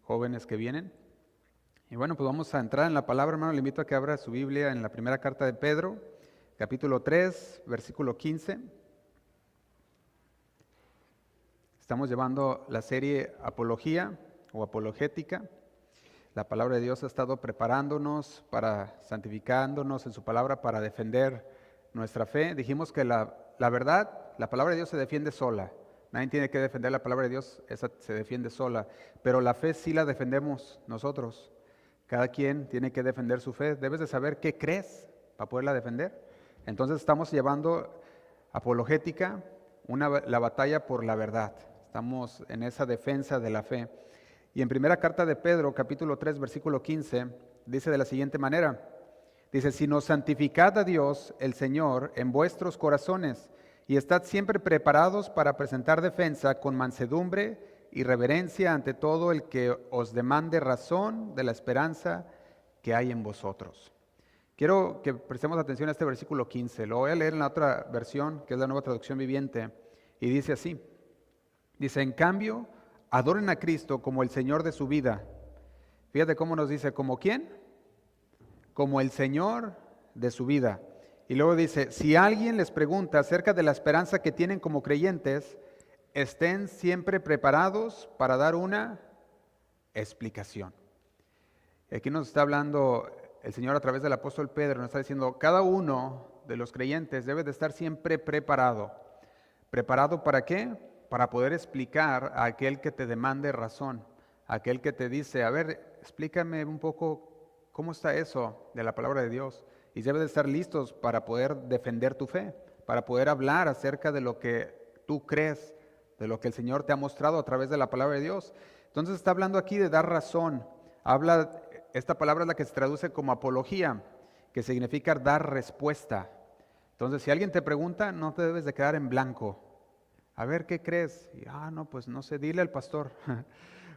jóvenes que vienen. Y bueno, pues vamos a entrar en la palabra, hermano. Le invito a que abra su Biblia en la primera carta de Pedro, capítulo 3, versículo 15. Estamos llevando la serie Apología o Apologética. La palabra de Dios ha estado preparándonos santificándonos en su palabra para defender nuestra fe. Dijimos que la verdad, la palabra de Dios se defiende sola. Nadie tiene que defender la palabra de Dios, esa se defiende sola. Pero la fe sí la defendemos nosotros. Cada quien tiene que defender su fe. Debes de saber qué crees para poderla defender. Entonces estamos llevando apologética, la batalla por la verdad. Estamos en esa defensa de la fe. Y en primera carta de Pedro, capítulo 3, versículo 15, dice de la siguiente manera. Dice, sino santificad a Dios, el Señor, en vuestros corazones, y estad siempre preparados para presentar defensa con mansedumbre y reverencia ante todo el que os demande razón de la esperanza que hay en vosotros. Quiero que prestemos atención a este versículo 15. Lo voy a leer en la otra versión, que es la Nueva Traducción Viviente, y dice así. Dice, en cambio, adoren a Cristo como el Señor de su vida. Fíjate cómo nos dice, ¿como quién? Como el Señor de su vida. Y luego dice, si alguien les pregunta acerca de la esperanza que tienen como creyentes, estén siempre preparados para dar una explicación. Y aquí nos está hablando el Señor a través del apóstol Pedro, nos está diciendo, cada uno de los creyentes debe de estar siempre preparado. ¿Preparado para qué? Para poder explicar a aquel que te demande razón, a aquel que te dice, a ver, explícame un poco cómo está eso de la palabra de Dios. Y debes de estar listos para poder defender tu fe, para poder hablar acerca de lo que tú crees, de lo que el Señor te ha mostrado a través de la palabra de Dios. Entonces está hablando aquí de dar razón. Esta palabra es la que se traduce como apología, que significa dar respuesta. Entonces, si alguien te pregunta, no te debes de quedar en blanco. A ver, ¿qué crees? Y, no, pues no sé, dile al pastor.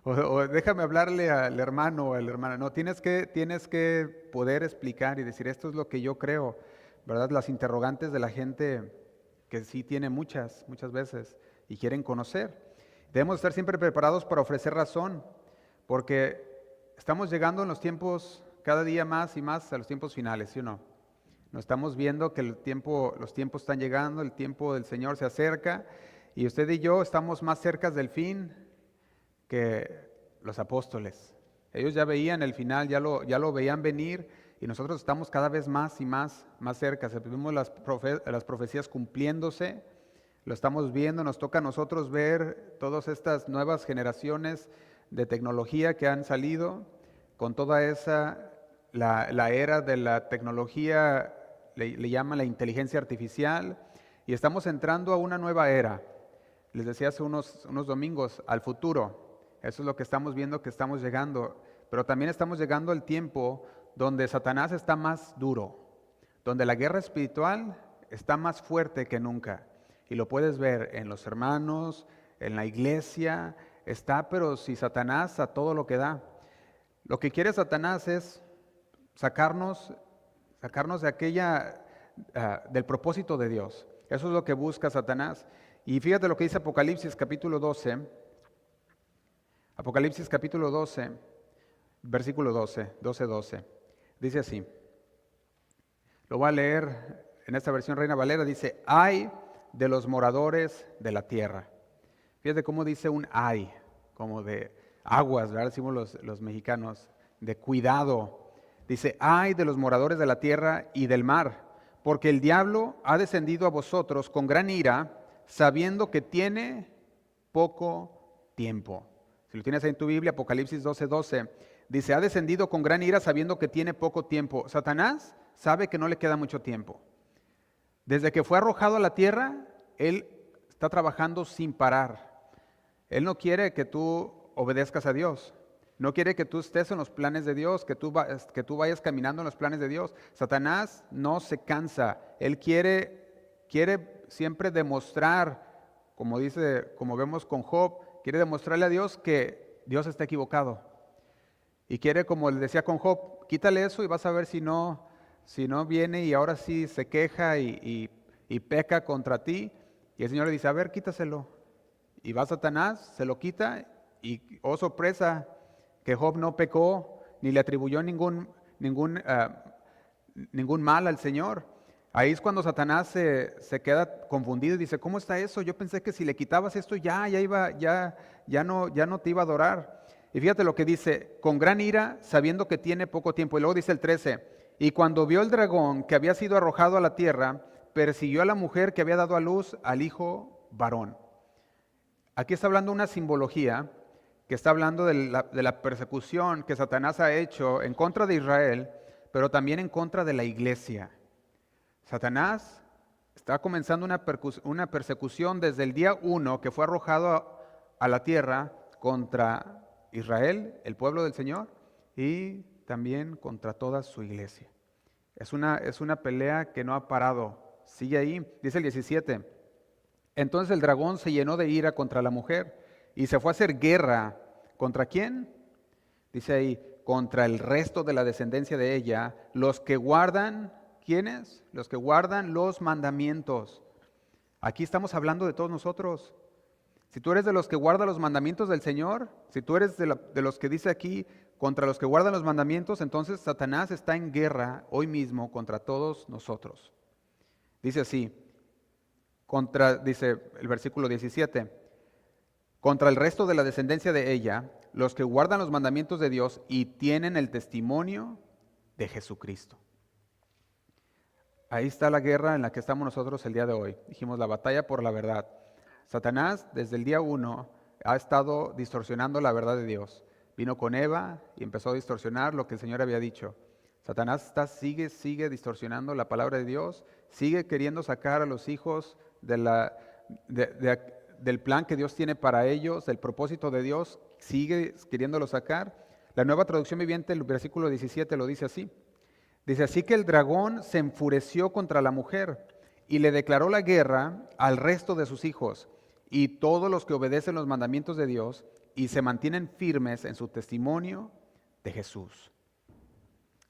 o déjame hablarle al hermano o a la hermana. No, tienes que poder explicar y decir, esto es lo que yo creo, ¿verdad? Las interrogantes de la gente que sí tiene muchas veces y quieren conocer. Debemos estar siempre preparados para ofrecer razón, porque estamos llegando en los tiempos, cada día más y más a los tiempos finales, ¿sí o no? Nos estamos viendo que los tiempos están llegando, el tiempo del Señor se acerca, y usted y yo estamos más cerca del fin que los apóstoles. Ellos ya veían el final, ya lo veían venir, y nosotros estamos cada vez más y más cerca. Vemos las profecías cumpliéndose, lo estamos viendo, nos toca a nosotros ver todas estas nuevas generaciones de tecnología que han salido, con toda la era de la tecnología, le llaman la inteligencia artificial, y estamos entrando a una nueva era. Les decía hace unos domingos, al futuro. Eso es lo que estamos viendo, que estamos llegando. Pero también estamos llegando al tiempo donde Satanás está más duro, donde la guerra espiritual está más fuerte que nunca. Y lo puedes ver en los hermanos, en la iglesia, pero si Satanás a todo lo que da. Lo que quiere Satanás es sacarnos de del propósito de Dios. Eso es lo que busca Satanás. Y fíjate lo que dice Apocalipsis capítulo 12. Apocalipsis capítulo 12, versículo 12. Dice así. Lo voy a leer en esta versión Reina Valera. Dice, ay de los moradores de la tierra. Fíjate cómo dice un ay, como de aguas, ¿verdad? Decimos los mexicanos, de cuidado. Dice, ay de los moradores de la tierra y del mar, porque el diablo ha descendido a vosotros con gran ira, sabiendo que tiene poco tiempo. Si lo tienes ahí en tu Biblia, Apocalipsis 12, dice, ha descendido con gran ira sabiendo que tiene poco tiempo. Satanás sabe que no le queda mucho tiempo. Desde que fue arrojado a la tierra, él está trabajando sin parar. Él no quiere que tú obedezcas a Dios. No quiere que tú estés en los planes de Dios, que tú vayas caminando en los planes de Dios. Satanás no se cansa. Él quiere siempre demostrar, como vemos con Job, quiere demostrarle a Dios que Dios está equivocado. Y quiere, como le decía con Job, quítale eso y vas a ver si no viene y ahora sí se queja y peca contra ti. Y el Señor le dice, a ver, quítaselo. Y va Satanás, se lo quita y, oh sorpresa, que Job no pecó ni le atribuyó ningún mal al Señor. Ahí es cuando Satanás se queda confundido y dice, ¿cómo está eso? Yo pensé que si le quitabas esto ya no te iba a adorar. Y fíjate lo que dice, con gran ira, sabiendo que tiene poco tiempo. Y luego dice el 13, y cuando vio el dragón que había sido arrojado a la tierra, persiguió a la mujer que había dado a luz al hijo varón. Aquí está hablando una simbología que está hablando de la persecución que Satanás ha hecho en contra de Israel, pero también en contra de la iglesia. Satanás está comenzando una persecución desde el día 1 que fue arrojado a la tierra contra Israel, el pueblo del Señor, y también contra toda su iglesia. Es una pelea que no ha parado. Sigue ahí, dice el 17. Entonces el dragón se llenó de ira contra la mujer y se fue a hacer guerra. ¿Contra quién? Dice ahí, contra el resto de la descendencia de ella, los que guardan, ¿quiénes? Los que guardan los mandamientos. Aquí estamos hablando de todos nosotros. Si tú eres de los que guardan los mandamientos del Señor, si tú eres de los que dice aquí, contra los que guardan los mandamientos, entonces Satanás está en guerra hoy mismo contra todos nosotros. Dice así, dice el versículo 17, contra el resto de la descendencia de ella, los que guardan los mandamientos de Dios y tienen el testimonio de Jesucristo. Ahí está la guerra en la que estamos nosotros el día de hoy. Dijimos la batalla por la verdad. Satanás desde el día 1 ha estado distorsionando la verdad de Dios. Vino con Eva y empezó a distorsionar lo que el Señor había dicho. Satanás sigue distorsionando la palabra de Dios, sigue queriendo sacar a los hijos del plan que Dios tiene para ellos, del propósito de Dios, sigue queriéndolo sacar. La Nueva Traducción Viviente, el versículo 17 lo dice así. Dice, así que el dragón se enfureció contra la mujer y le declaró la guerra al resto de sus hijos y todos los que obedecen los mandamientos de Dios y se mantienen firmes en su testimonio de Jesús.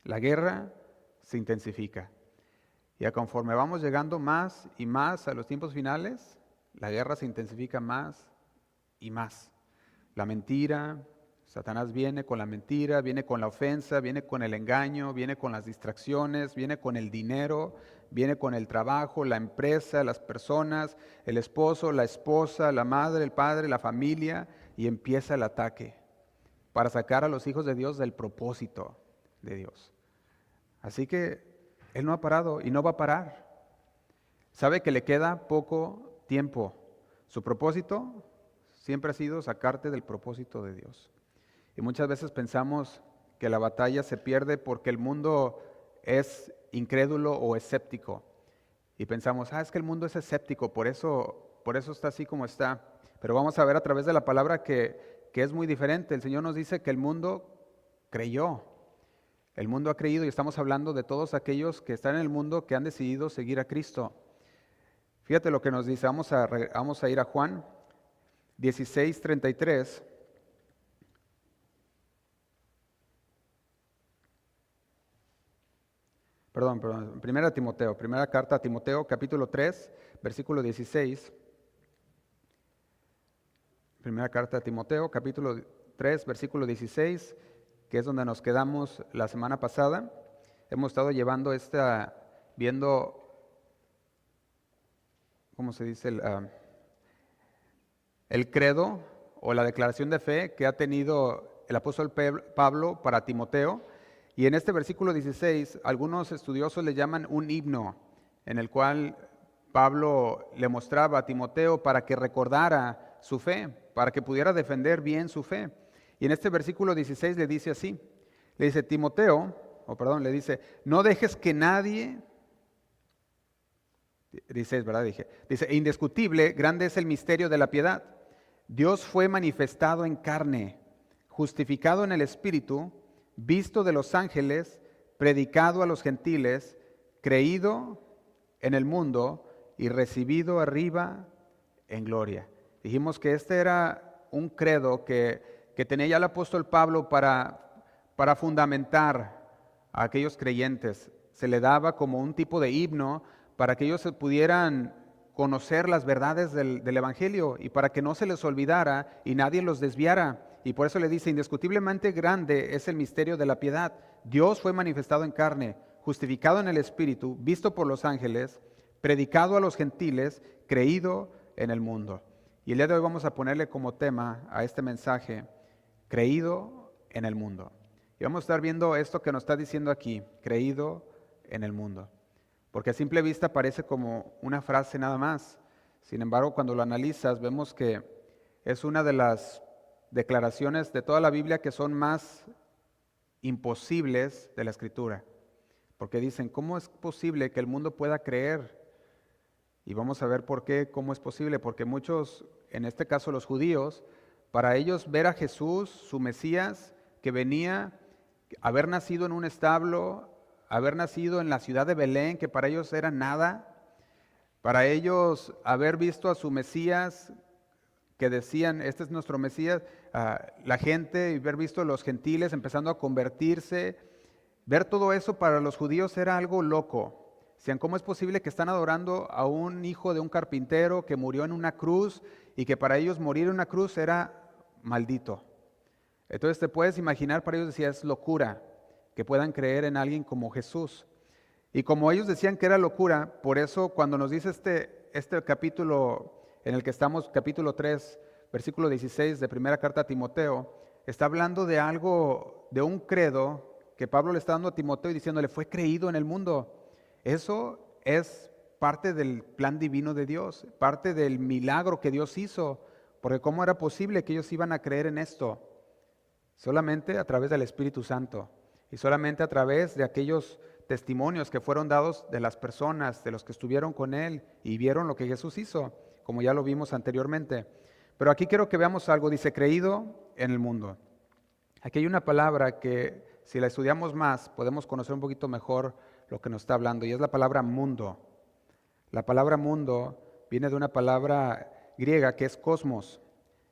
La guerra se intensifica. Y conforme vamos llegando más y más a los tiempos finales, la guerra se intensifica más y más. La mentira, Satanás viene con la mentira, viene con la ofensa, viene con el engaño, viene con las distracciones, viene con el dinero, viene con el trabajo, la empresa, las personas, el esposo, la esposa, la madre, el padre, la familia, y empieza el ataque para sacar a los hijos de Dios del propósito de Dios. Así que Él no ha parado y no va a parar. Sabe que le queda poco tiempo. Su propósito siempre ha sido sacarte del propósito de Dios. Y muchas veces pensamos que la batalla se pierde porque el mundo es incrédulo o escéptico. Y pensamos, es que el mundo es escéptico, por eso está así como está. Pero vamos a ver a través de la palabra que es muy diferente. El Señor nos dice que el mundo creyó. El mundo ha creído y estamos hablando de todos aquellos que están en el mundo que han decidido seguir a Cristo. Fíjate lo que nos dice. Vamos a ir a Juan 16:33. Perdón, primera carta a Timoteo, capítulo 3, versículo 16. Primera carta a Timoteo, capítulo 3, versículo 16, que es donde nos quedamos la semana pasada. Hemos estado viendo, ¿cómo se dice? El credo o la declaración de fe que ha tenido el apóstol Pablo para Timoteo. Y en este versículo 16, algunos estudiosos le llaman un himno, en el cual Pablo le mostraba a Timoteo para que recordara su fe, para que pudiera defender bien su fe. Y en este versículo 16 le dice así, le dice, le dice, no dejes que nadie, 16, ¿verdad? Dice, indiscutible, grande es el misterio de la piedad. Dios fue manifestado en carne, justificado en el Espíritu, visto de los ángeles, predicado a los gentiles, creído en el mundo y recibido arriba en gloria. Dijimos que este era un credo que tenía ya el apóstol Pablo para fundamentar a aquellos creyentes. Se le daba como un tipo de himno para que ellos pudieran conocer las verdades del Evangelio y para que no se les olvidara y nadie los desviara y por eso le dice, indiscutiblemente grande es el misterio de la piedad. Dios fue manifestado en carne, justificado en el Espíritu, visto por los ángeles, predicado a los gentiles, creído en el mundo. Y el día de hoy vamos a ponerle como tema a este mensaje, creído en el mundo. Y vamos a estar viendo esto que nos está diciendo aquí, creído en el mundo. Porque a simple vista parece como una frase nada más. Sin embargo, cuando lo analizas, vemos que es una de las declaraciones de toda la Biblia que son más imposibles de la Escritura. Porque dicen, ¿cómo es posible que el mundo pueda creer? Y vamos a ver por qué, cómo es posible. Porque muchos, en este caso los judíos, para ellos ver a Jesús, su Mesías, que venía, haber nacido en un establo, haber nacido en la ciudad de Belén, que para ellos era nada, para ellos haber visto a su Mesías, que decían, este es nuestro Mesías, la gente, y haber visto a los gentiles empezando a convertirse, ver todo eso para los judíos era algo loco. Decían, ¿cómo es posible que están adorando a un hijo de un carpintero que murió en una cruz y que para ellos morir en una cruz era maldito? Entonces te puedes imaginar, para ellos decía, es locura que puedan creer en alguien como Jesús. Y como ellos decían que era locura, por eso cuando nos dice este capítulo en el que estamos, capítulo 3, versículo 16 de primera carta a Timoteo, está hablando de algo, de un credo que Pablo le está dando a Timoteo y diciéndole, fue creído en el mundo. Eso es parte del plan divino de Dios, parte del milagro que Dios hizo, porque ¿cómo era posible que ellos iban a creer en esto? Solamente a través del Espíritu Santo. Y solamente a través de aquellos testimonios que fueron dados de las personas, de los que estuvieron con Él y vieron lo que Jesús hizo, como ya lo vimos anteriormente. Pero aquí quiero que veamos algo, dice, creído en el mundo. Aquí hay una palabra que si la estudiamos más podemos conocer un poquito mejor lo que nos está hablando, y es la palabra mundo. La palabra mundo viene de una palabra griega que es cosmos.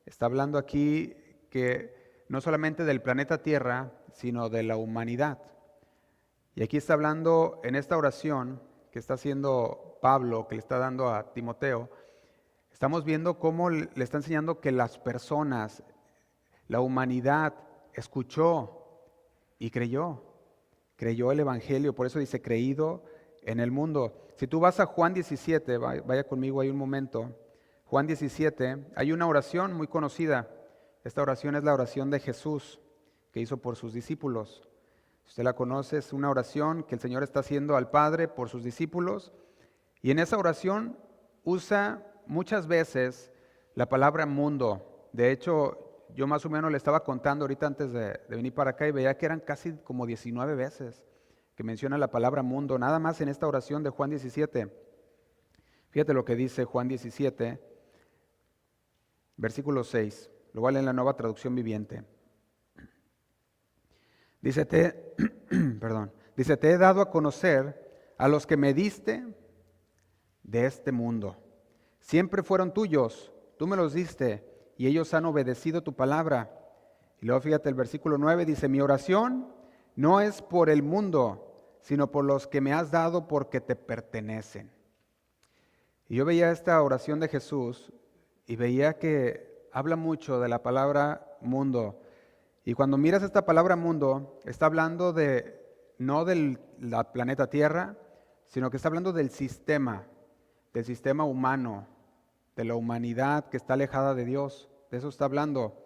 Está hablando aquí que no solamente del planeta Tierra, sino de la humanidad. Y aquí está hablando en esta oración que está haciendo Pablo, que le está dando a Timoteo, estamos viendo cómo le está enseñando que las personas, la humanidad, escuchó y creyó el Evangelio, por eso dice creído en el mundo. Si tú vas a Juan 17, vaya conmigo ahí un momento, Juan 17, hay una oración muy conocida. Esta oración es la oración de Jesús que hizo por sus discípulos. Si usted la conoce, es una oración que el Señor está haciendo al Padre por sus discípulos. Y en esa oración usa muchas veces la palabra mundo. De hecho, yo más o menos le estaba contando ahorita antes de venir para acá y veía que eran casi como 19 veces que menciona la palabra mundo, nada más en esta oración de Juan 17. Fíjate lo que dice Juan 17, versículo 6. Lo voy a leer en la Nueva Traducción Viviente. Dice, te he dado a conocer a los que me diste de este mundo. Siempre fueron tuyos, tú me los diste, y ellos han obedecido tu palabra. Y luego fíjate el versículo 9, dice, mi oración no es por el mundo, sino por los que me has dado porque te pertenecen. Y yo veía esta oración de Jesús y veía que habla mucho de la palabra mundo. Y cuando miras esta palabra mundo, está hablando no del planeta Tierra, sino que está hablando del sistema humano, de la humanidad que está alejada de Dios. De eso está hablando.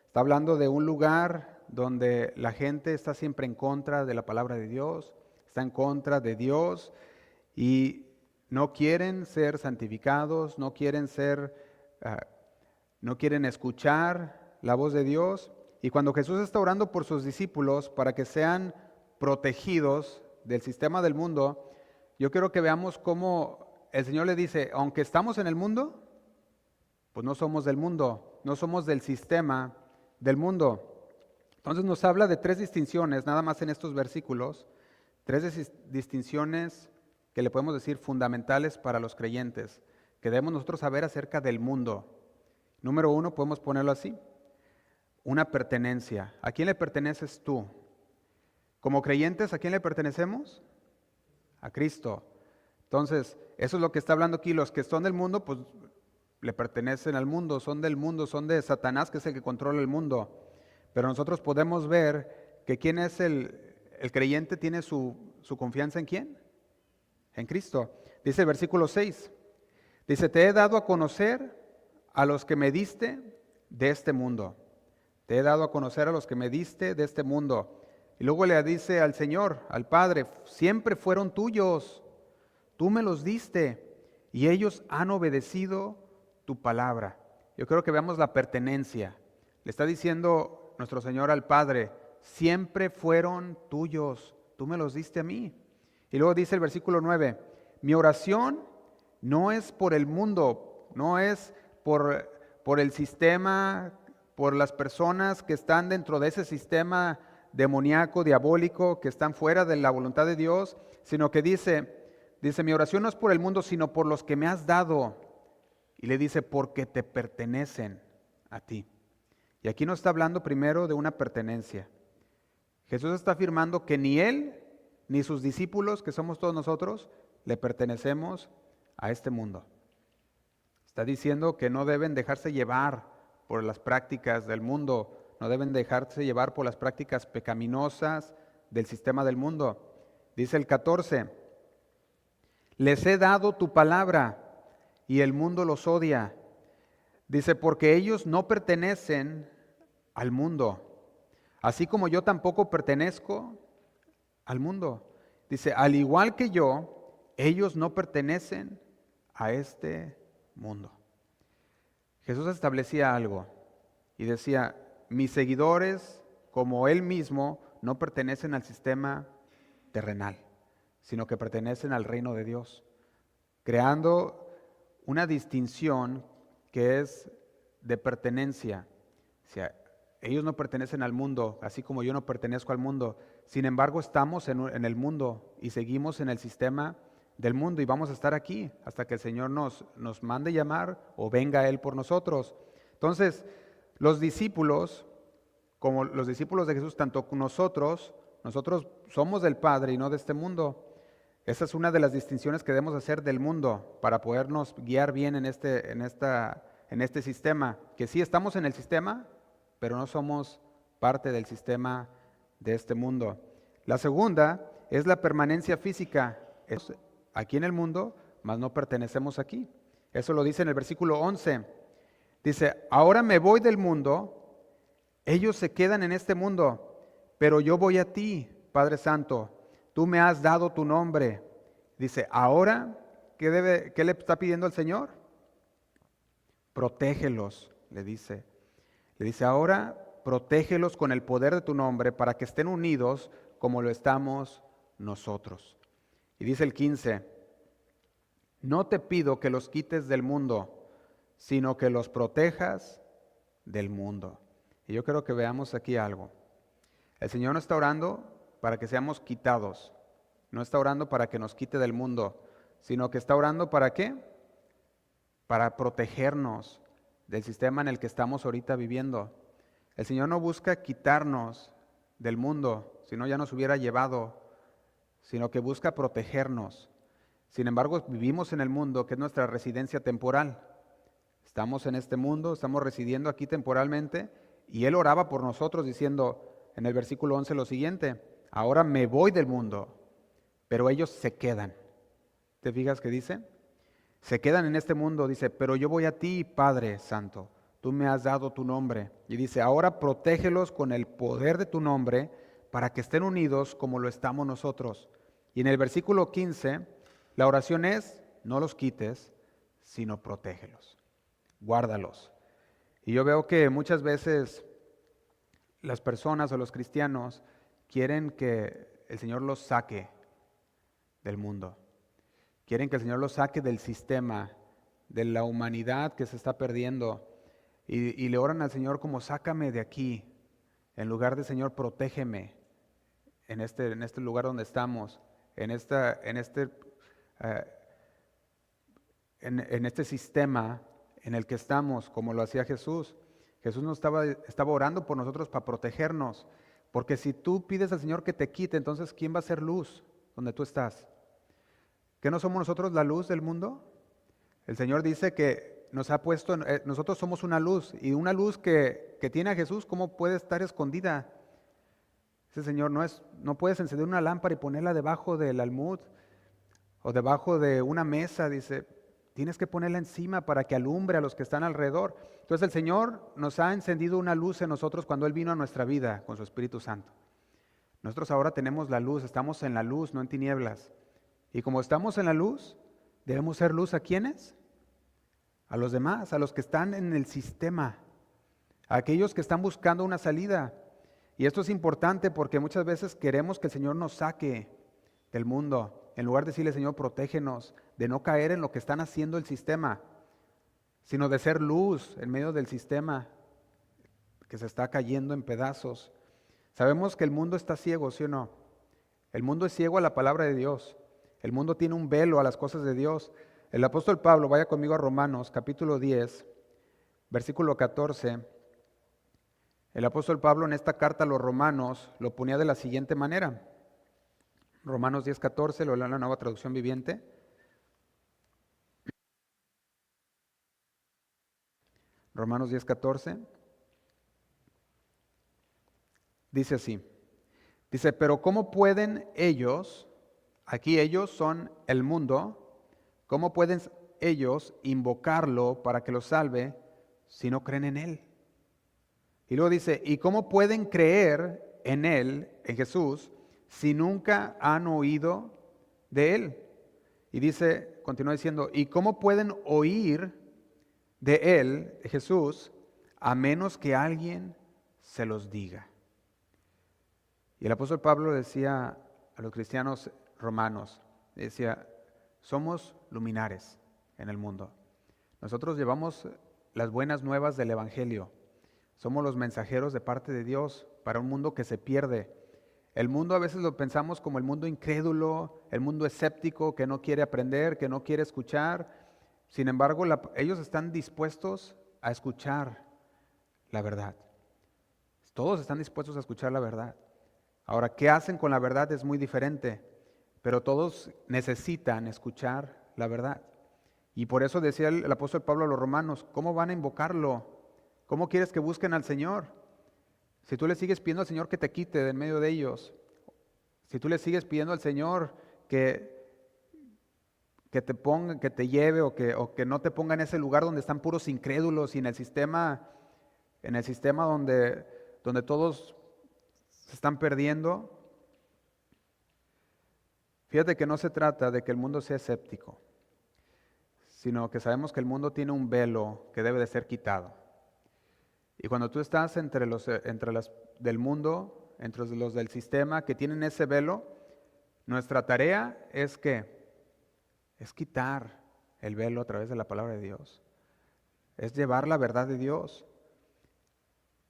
Está hablando de un lugar donde la gente está siempre en contra de la palabra de Dios, está en contra de Dios y no quieren ser santificados, no quieren escuchar la voz de Dios. Y cuando Jesús está orando por sus discípulos para que sean protegidos del sistema del mundo, yo quiero que veamos cómo el Señor le dice, aunque estamos en el mundo, pues no somos del mundo, no somos del sistema del mundo. Entonces nos habla de tres distinciones, nada más en estos versículos, tres distinciones que le podemos decir fundamentales para los creyentes, que debemos nosotros saber acerca del mundo. Número uno, podemos ponerlo así, una pertenencia. ¿A quién le perteneces tú? Como creyentes, ¿a quién le pertenecemos? A Cristo. Entonces, eso es lo que está hablando aquí. Los que son del mundo, pues le pertenecen al mundo, son del mundo, son de Satanás, que es el que controla el mundo. Pero nosotros podemos ver que quién es el creyente, tiene su confianza en quién, en Cristo. Dice el versículo 6, dice, te he dado a conocer a los que me diste de este mundo. Te he dado a conocer a los que me diste de este mundo. Y luego le dice al Señor, al Padre, siempre fueron tuyos, tú me los diste y ellos han obedecido tu palabra. Yo creo que veamos la pertenencia. Le está diciendo nuestro Señor al Padre, siempre fueron tuyos, tú me los diste a mí. Y luego dice el versículo 9, mi oración no es por el mundo, no es por el sistema, por las personas que están dentro de ese sistema demoníaco, diabólico, que están fuera de la voluntad de Dios, sino que dice, mi oración no es por el mundo, sino por los que me has dado. Y le dice, porque te pertenecen a ti. Y aquí no está hablando primero de una pertenencia. Jesús está afirmando que ni Él, ni sus discípulos, que somos todos nosotros, le pertenecemos a este mundo. Está diciendo que no deben dejarse llevar por las prácticas del mundo, no deben dejarse llevar por las prácticas pecaminosas del sistema del mundo. Dice el 14, les he dado tu palabra y el mundo los odia. Dice, porque ellos no pertenecen al mundo, así como yo tampoco pertenezco al mundo. Dice, al igual que yo, ellos no pertenecen a este mundo. Jesús establecía algo y decía, mis seguidores, como Él mismo, no pertenecen al sistema terrenal, sino que pertenecen al reino de Dios, creando una distinción que es de pertenencia. O sea, ellos no pertenecen al mundo, así como yo no pertenezco al mundo. Sin embargo, estamos en el mundo y seguimos en el sistema del mundo y vamos a estar aquí hasta que el Señor nos mande llamar o venga Él por nosotros. Entonces, los discípulos, como los discípulos de Jesús, tanto nosotros somos del Padre y no de este mundo. Esa es una de las distinciones que debemos hacer del mundo para podernos guiar bien en este sistema. Que sí estamos en el sistema, pero no somos parte del sistema de este mundo. La segunda es la permanencia física. Es aquí en el mundo, mas no pertenecemos aquí. Eso lo dice en el versículo 11. Dice, ahora me voy del mundo, ellos se quedan en este mundo, pero yo voy a ti, Padre Santo. Tú me has dado tu nombre. Dice, ahora, ¿qué le está pidiendo el Señor? Protégelos, le dice. Le dice, ahora protégelos con el poder de tu nombre para que estén unidos como lo estamos nosotros. Y dice el 15, no te pido que los quites del mundo, sino que los protejas del mundo. Y yo creo que veamos aquí algo. El Señor no está orando para que seamos quitados, no está orando para que nos quite del mundo, sino que está orando ¿para qué? Para protegernos del sistema en el que estamos ahorita viviendo. El Señor no busca quitarnos del mundo, si no ya nos hubiera llevado, sino que busca protegernos. Sin embargo, vivimos en el mundo, que es nuestra residencia temporal. Estamos en este mundo, estamos residiendo aquí temporalmente, y Él oraba por nosotros diciendo en el versículo 11 lo siguiente, ahora me voy del mundo, pero ellos se quedan. ¿Te fijas qué dice? Se quedan en este mundo, dice, pero yo voy a ti, Padre Santo, tú me has dado tu nombre. Y dice, ahora protégelos con el poder de tu nombre para que estén unidos como lo estamos nosotros. Y en el versículo 15, la oración es, no los quites, sino protégelos, guárdalos. Y yo veo que muchas veces las personas o los cristianos quieren que el Señor los saque del mundo. Quieren que el Señor los saque del sistema, de la humanidad que se está perdiendo. Y le oran al Señor como sácame de aquí, en lugar de Señor protégeme en este lugar donde estamos, en este sistema en el que estamos, como lo hacía Jesús. Jesús no estaba orando por nosotros para protegernos, porque si tú pides al Señor que te quite, entonces ¿quién va a ser luz donde tú estás? ¿Que no somos nosotros la luz del mundo? El Señor dice que nos ha puesto, nosotros somos una luz, y una luz que tiene a Jesús, ¿cómo puede estar escondida? Ese Señor no puedes encender una lámpara y ponerla debajo del almud o debajo de una mesa, dice, tienes que ponerla encima para que alumbre a los que están alrededor. Entonces el Señor nos ha encendido una luz en nosotros cuando Él vino a nuestra vida con su Espíritu Santo. Nosotros ahora tenemos la luz, estamos en la luz, no en tinieblas. Y como estamos en la luz, debemos ser luz ¿a quiénes? A los demás, a los que están en el sistema, a aquellos que están buscando una salida. Y esto es importante porque muchas veces queremos que el Señor nos saque del mundo, en lugar de decirle, Señor, protégenos de no caer en lo que están haciendo el sistema, sino de ser luz en medio del sistema que se está cayendo en pedazos. Sabemos que el mundo está ciego, ¿sí o no? El mundo es ciego a la palabra de Dios. El mundo tiene un velo a las cosas de Dios. El apóstol Pablo, vaya conmigo a Romanos, capítulo 10, versículo 14. El apóstol Pablo en esta carta a los romanos lo ponía de la siguiente manera. Romanos 10, 14, lo leo en la Nueva Traducción Viviente. Romanos 10, 14. Dice así. Dice, pero ¿cómo pueden ellos, aquí ellos son el mundo, cómo pueden ellos invocarlo para que los salve si no creen en Él? Y luego dice, ¿y cómo pueden creer en Él, en Jesús, si nunca han oído de Él? Y dice, continúa diciendo, ¿y cómo pueden oír de Él, de Jesús, a menos que alguien se los diga? Y el apóstol Pablo decía a los cristianos romanos, decía, somos luminares en el mundo. Nosotros llevamos las buenas nuevas del Evangelio. Somos los mensajeros de parte de Dios para un mundo que se pierde. El mundo a veces lo pensamos como el mundo incrédulo, el mundo escéptico, que no quiere aprender, que no quiere escuchar. Sin embargo, ellos están dispuestos a escuchar la verdad. Todos están dispuestos a escuchar la verdad. Ahora, ¿qué hacen con la verdad? Es muy diferente, pero todos necesitan escuchar la verdad. Y por eso decía el apóstol Pablo a los romanos, ¿cómo van a invocarlo? ¿Cómo quieres que busquen al Señor? Si tú le sigues pidiendo al Señor que te quite de en medio de ellos, si tú le sigues pidiendo al Señor que te ponga, que te lleve o que no te ponga en ese lugar donde están puros incrédulos y en el sistema donde todos se están perdiendo. Fíjate que no se trata de que el mundo sea escéptico, sino que sabemos que el mundo tiene un velo que debe de ser quitado. Y cuando tú estás entre los del mundo, entre los del sistema que tienen ese velo, nuestra tarea es quitar el velo a través de la palabra de Dios. Es llevar la verdad de Dios.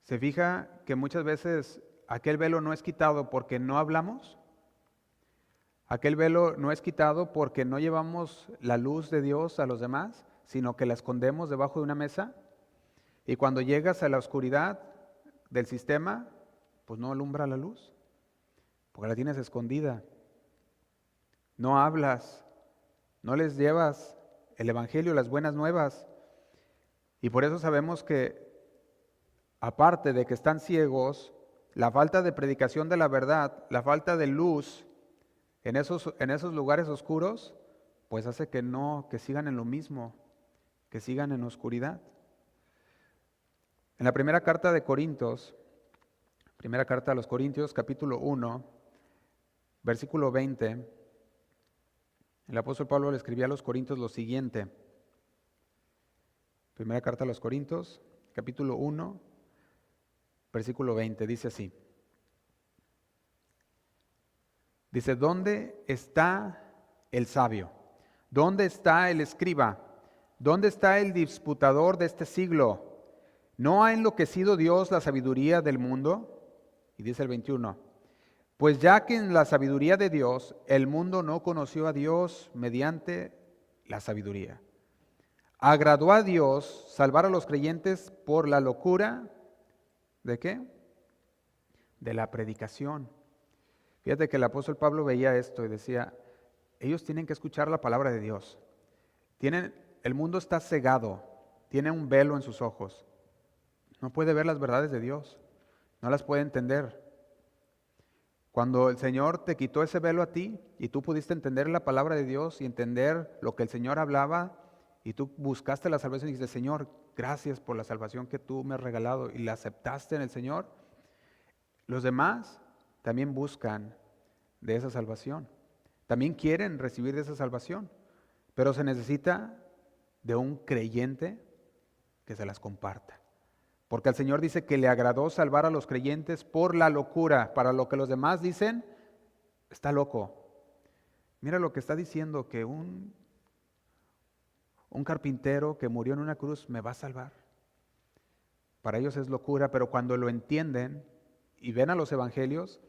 Se fija que muchas veces aquel velo no es quitado porque no hablamos. Aquel velo no es quitado porque no llevamos la luz de Dios a los demás, sino que la escondemos debajo de una mesa. Y cuando llegas a la oscuridad del sistema, pues no alumbra la luz, porque la tienes escondida. No hablas, no les llevas el Evangelio, las buenas nuevas. Y por eso sabemos que, aparte de que están ciegos, la falta de predicación de la verdad, la falta de luz en esos lugares oscuros, pues hace que sigan en lo mismo, que sigan en oscuridad. En la primera carta de Corintios, primera carta a los Corintios, capítulo 1, versículo 20, el apóstol Pablo le escribía a los Corintios lo siguiente. Primera carta a los Corintios, capítulo 1, versículo 20, dice así. Dice, ¿dónde está el sabio? ¿Dónde está el escriba? ¿Dónde está el disputador de este siglo? ¿No ha enloquecido Dios la sabiduría del mundo? Y dice el 21, pues ya que en la sabiduría de Dios el mundo no conoció a Dios mediante la sabiduría. Agradó a Dios salvar a los creyentes por la locura, ¿de qué? De la predicación. Fíjate que el apóstol Pablo veía esto y decía, ellos tienen que escuchar la palabra de Dios. El mundo está cegado. tiene un velo en sus ojos. No puede ver las verdades de Dios, no las puede entender. Cuando el Señor te quitó ese velo a ti y tú pudiste entender la palabra de Dios y entender lo que el Señor hablaba y tú buscaste la salvación y dijiste, Señor, gracias por la salvación que tú me has regalado y la aceptaste en el Señor, los demás también buscan de esa salvación. También quieren recibir de esa salvación, pero se necesita de un creyente que se las comparta. Porque el Señor dice que le agradó salvar a los creyentes por la locura, para lo que los demás dicen, está loco. Mira lo que está diciendo, que un carpintero que murió en una cruz me va a salvar. Para ellos es locura, pero cuando lo entienden y ven a los evangelios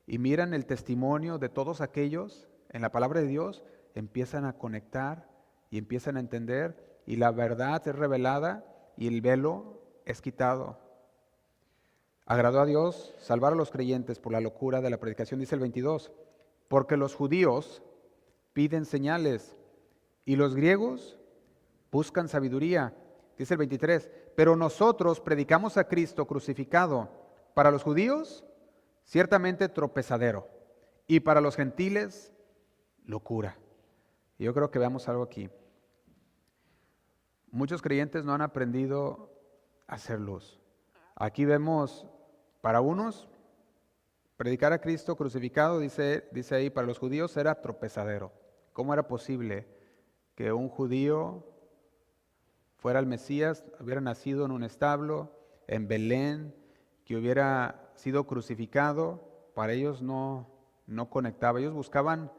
y miran el testimonio de todos aquellos en la palabra de Dios, empiezan a conectar y empiezan a entender y la verdad es revelada y el velo es quitado. Agradó a Dios salvar a los creyentes por la locura de la predicación, dice el 22, porque los judíos piden señales y los griegos buscan sabiduría, dice el 23, pero nosotros predicamos a Cristo crucificado, para los judíos ciertamente tropezadero y para los gentiles locura. Y yo creo que veamos algo aquí. Muchos creyentes no han aprendido a hacer luz. Aquí vemos, para unos, predicar a Cristo crucificado, dice ahí, para los judíos era tropezadero. ¿Cómo era posible que un judío fuera el Mesías, hubiera nacido en un establo, en Belén, que hubiera sido crucificado? Para ellos no conectaba. Ellos buscaban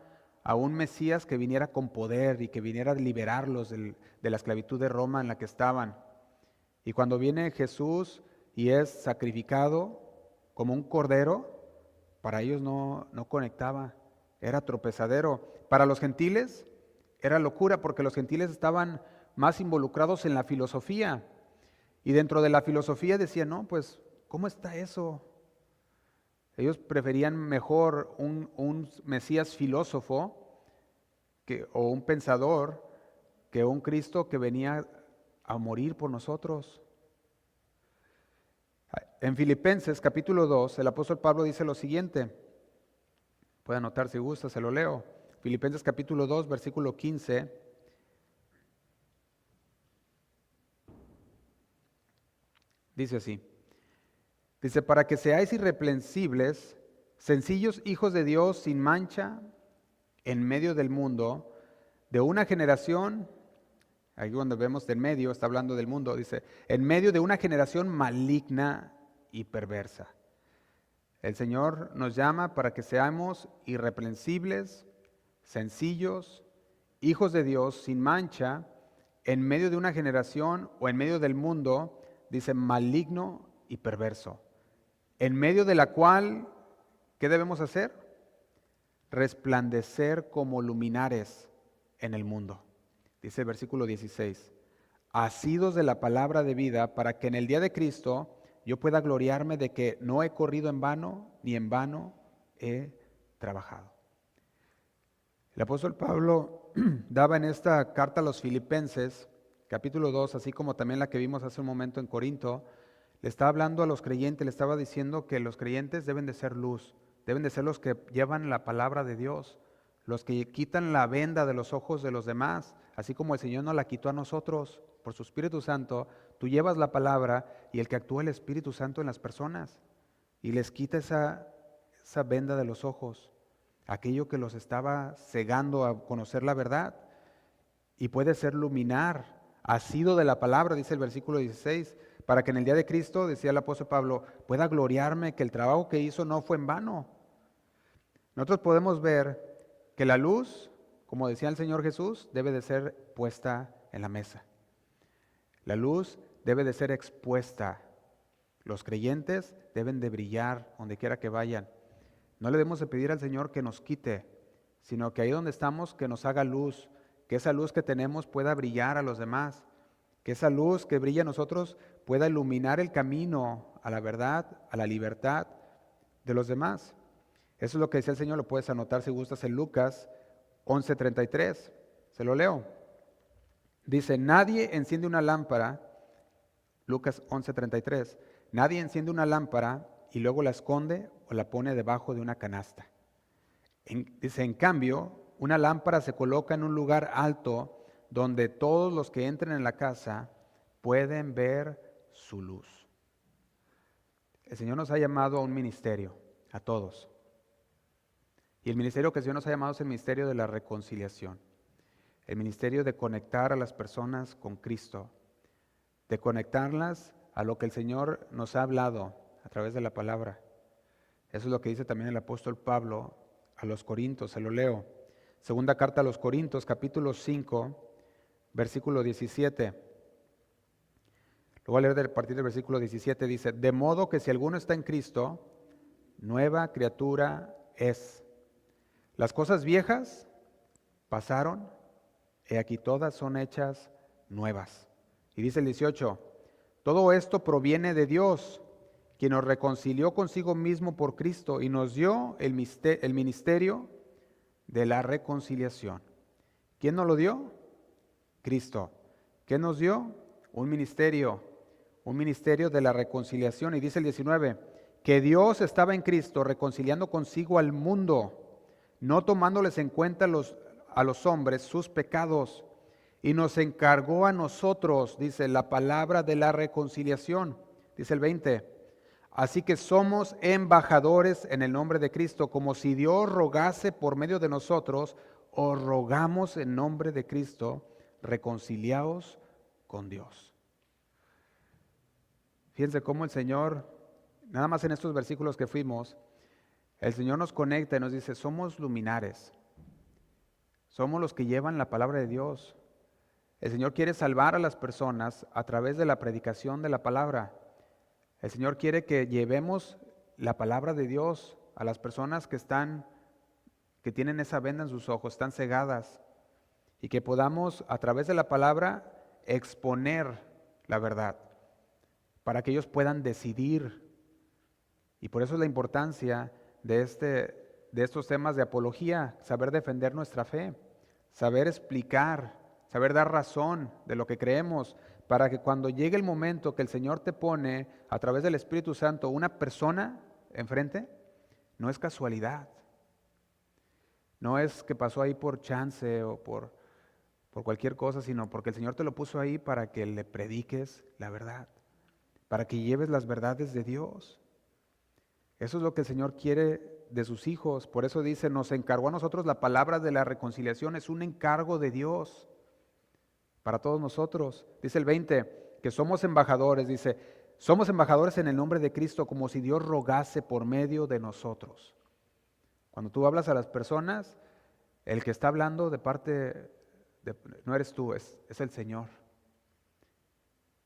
a un Mesías que viniera con poder y que viniera a liberarlos de la esclavitud de Roma en la que estaban. Y cuando viene Jesús y es sacrificado como un cordero, para ellos no conectaba, era tropezadero. Para los gentiles era locura, porque los gentiles estaban más involucrados en la filosofía. Y dentro de la filosofía decían, no, pues, ¿cómo está eso? Ellos preferían mejor un Mesías filósofo o un pensador que un Cristo que venía a morir por nosotros. En Filipenses capítulo 2, el apóstol Pablo dice lo siguiente. Puede anotar si gusta, se lo leo. Filipenses capítulo 2, versículo 15. Dice así. Dice, para que seáis irreprensibles, sencillos hijos de Dios sin mancha, en medio del mundo, de una generación, aquí cuando vemos del medio, está hablando del mundo, dice, en medio de una generación maligna y perversa. El Señor nos llama para que seamos irreprensibles, sencillos, hijos de Dios sin mancha, en medio de una generación o en medio del mundo, dice, maligno y perverso. En medio de la cual, ¿qué debemos hacer? Resplandecer como luminares en el mundo. Dice el versículo 16, asidos de la palabra de vida, para que en el día de Cristo yo pueda gloriarme de que no he corrido en vano, ni en vano he trabajado. El apóstol Pablo daba en esta carta a los Filipenses, capítulo 2, así como también la que vimos hace un momento en Corinto, le estaba hablando a los creyentes, le estaba diciendo que los creyentes deben de ser luz, deben de ser los que llevan la palabra de Dios, los que quitan la venda de los ojos de los demás, así como el Señor nos la quitó a nosotros por su Espíritu Santo. Tú llevas la palabra y el que actúa el Espíritu Santo en las personas y les quita esa venda de los ojos, aquello que los estaba cegando a conocer la verdad, y puede ser luminar, asido de la palabra, dice el versículo 16, para que en el día de Cristo, decía el apóstol Pablo, pueda gloriarme que el trabajo que hizo no fue en vano. Nosotros podemos ver que la luz, como decía el Señor Jesús, debe de ser puesta en la mesa. La luz debe de ser expuesta. Los creyentes deben de brillar donde quiera que vayan. No le debemos de pedir al Señor que nos quite, sino que ahí donde estamos, que nos haga luz, que esa luz que tenemos pueda brillar a los demás, que esa luz que brilla a nosotros pueda iluminar el camino a la verdad, a la libertad de los demás. Eso es lo que dice el Señor, lo puedes anotar si gustas en Lucas 11:33, se lo leo. Dice, nadie enciende una lámpara Lucas 11:33. Nadie enciende una lámpara y luego la esconde o la pone debajo de una canasta. Dice, en cambio, una lámpara se coloca en un lugar alto donde todos los que entren en la casa pueden ver su luz. El Señor nos ha llamado a un ministerio, a todos. Y el ministerio que el Señor nos ha llamado es el ministerio de la reconciliación. El ministerio de conectar a las personas con Cristo, de conectarlas a lo que el Señor nos ha hablado a través de la palabra. Eso es lo que dice también el apóstol Pablo a los Corintios, se lo leo. Segunda carta a los Corintios, capítulo 5, versículo 17. Lo voy a leer a partir del versículo 17, dice, de modo que si alguno está en Cristo, nueva criatura es. Las cosas viejas pasaron, y aquí todas son hechas nuevas. Y dice el 18, todo esto proviene de Dios, quien nos reconcilió consigo mismo por Cristo y nos dio el ministerio de la reconciliación. ¿Quién nos lo dio? Cristo. ¿Qué nos dio? Un ministerio de la reconciliación. Y dice el 19, que Dios estaba en Cristo reconciliando consigo al mundo, no tomándoles en cuenta a los hombres sus pecados, y nos encargó a nosotros, dice, la palabra de la reconciliación. Dice el 20, así que somos embajadores en el nombre de Cristo, como si Dios rogase por medio de nosotros, os rogamos en nombre de Cristo, reconciliaos con Dios. Fíjense cómo el Señor, nada más en estos versículos que fuimos, el Señor nos conecta y nos dice, somos luminares, somos los que llevan la palabra de Dios. El Señor quiere salvar a las personas a través de la predicación de la palabra. El Señor quiere que llevemos la palabra de Dios a las personas que tienen esa venda en sus ojos, están cegadas, y que podamos a través de la palabra exponer la verdad, para que ellos puedan decidir. Y por eso es la importancia de estos temas de apología, saber defender nuestra fe, saber explicar, saber dar razón de lo que creemos, para que cuando llegue el momento que el Señor te pone a través del Espíritu Santo una persona enfrente, no es casualidad, no es que pasó ahí por chance o por cualquier cosa, sino porque el Señor te lo puso ahí para que le prediques la verdad, para que lleves las verdades de Dios. Eso es lo que el Señor quiere de sus hijos. Por eso dice, nos encargó a nosotros la palabra de la reconciliación, es un encargo de Dios para todos nosotros. Dice el 20, que somos embajadores, dice, somos embajadores en el nombre de Cristo, como si Dios rogase por medio de nosotros. Cuando tú hablas a las personas, el que está hablando de parte, no eres tú, es el Señor.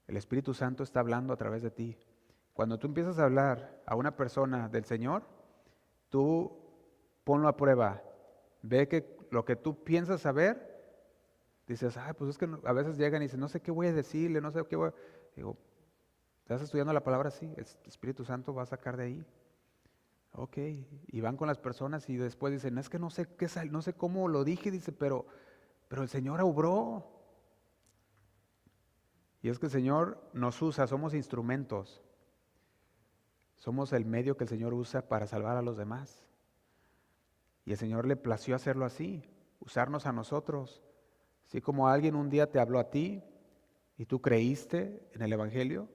El Espíritu Santo está hablando a través de ti. Cuando tú empiezas a hablar a una persona del Señor, tú ponlo a prueba. Ve que lo que tú piensas saber, dices, pues es que a veces llegan y dicen, no sé qué voy a decirle, no sé qué voy a... Digo, ¿estás estudiando la palabra? Sí, el Espíritu Santo va a sacar de ahí. Ok, y van con las personas y después dicen, es que no sé no sé cómo lo dije, dice, pero el Señor obró. Y es que el Señor nos usa, somos instrumentos. Somos el medio que el Señor usa para salvar a los demás. Y el Señor le plació hacerlo así, usarnos a nosotros. Así como alguien un día te habló a ti y tú creíste en el Evangelio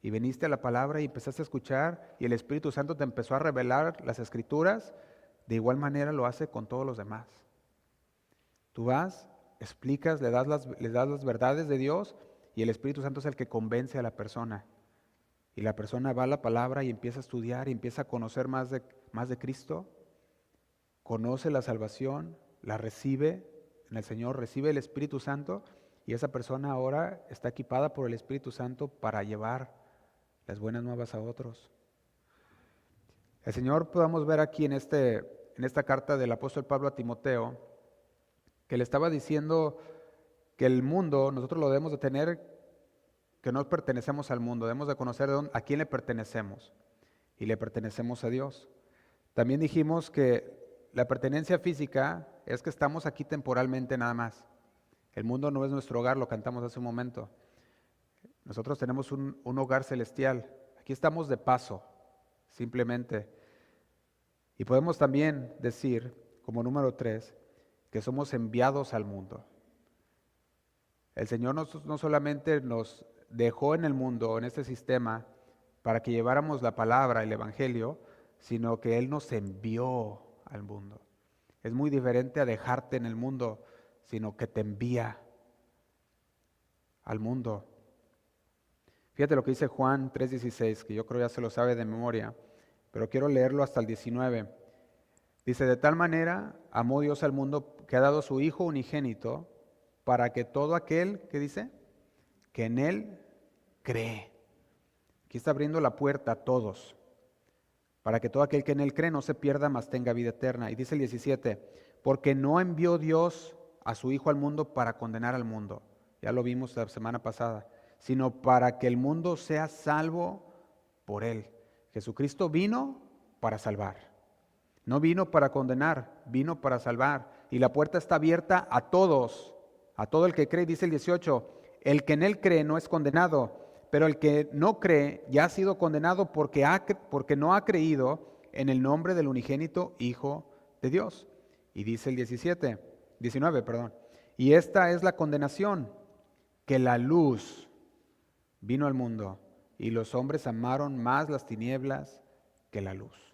y viniste a la palabra y empezaste a escuchar y el Espíritu Santo te empezó a revelar las Escrituras, de igual manera lo hace con todos los demás. Tú vas, explicas, le das las verdades de Dios y el Espíritu Santo es el que convence a la persona. Y la persona va a la palabra y empieza a estudiar y empieza a conocer más de Cristo, conoce la salvación, la recibe en el Señor, recibe el Espíritu Santo y esa persona ahora está equipada por el Espíritu Santo para llevar las buenas nuevas a otros. El Señor podamos ver aquí en esta carta del apóstol Pablo a Timoteo, que le estaba diciendo que el mundo, nosotros lo debemos de tener, que no pertenecemos al mundo, debemos de conocer a quién le pertenecemos y le pertenecemos a Dios. También dijimos que la pertenencia física es que estamos aquí temporalmente nada más. El mundo no es nuestro hogar, lo cantamos hace un momento. Nosotros tenemos un hogar celestial. Aquí estamos de paso, simplemente. Y podemos también decir, como número 3, que somos enviados al mundo. El Señor no solamente nos dejó en el mundo, en este sistema, para que lleváramos la palabra, el Evangelio, sino que Él nos envió al mundo. Es muy diferente a dejarte en el mundo, sino que te envía al mundo. Fíjate lo que dice Juan 3:16, que yo creo ya se lo sabe de memoria, pero quiero leerlo hasta el 19. Dice, de tal manera amó Dios al mundo que ha dado a su Hijo unigénito para que todo aquel, ¿qué dice? Que en Él cree. Aquí está abriendo la puerta a todos, para que todo aquel que en Él cree no se pierda, mas tenga vida eterna. Y dice el 17, porque no envió Dios a su Hijo al mundo para condenar al mundo, ya lo vimos la semana pasada, sino para que el mundo sea salvo por Él. Jesucristo vino para salvar. No vino para condenar, vino para salvar. Y la puerta está abierta a todos, a todo el que cree. Dice el 18, el que en Él cree no es condenado, pero el que no cree ya ha sido condenado porque no ha creído en el nombre del unigénito Hijo de Dios. Y dice el 19, y esta es la condenación, que la luz vino al mundo y los hombres amaron más las tinieblas que la luz,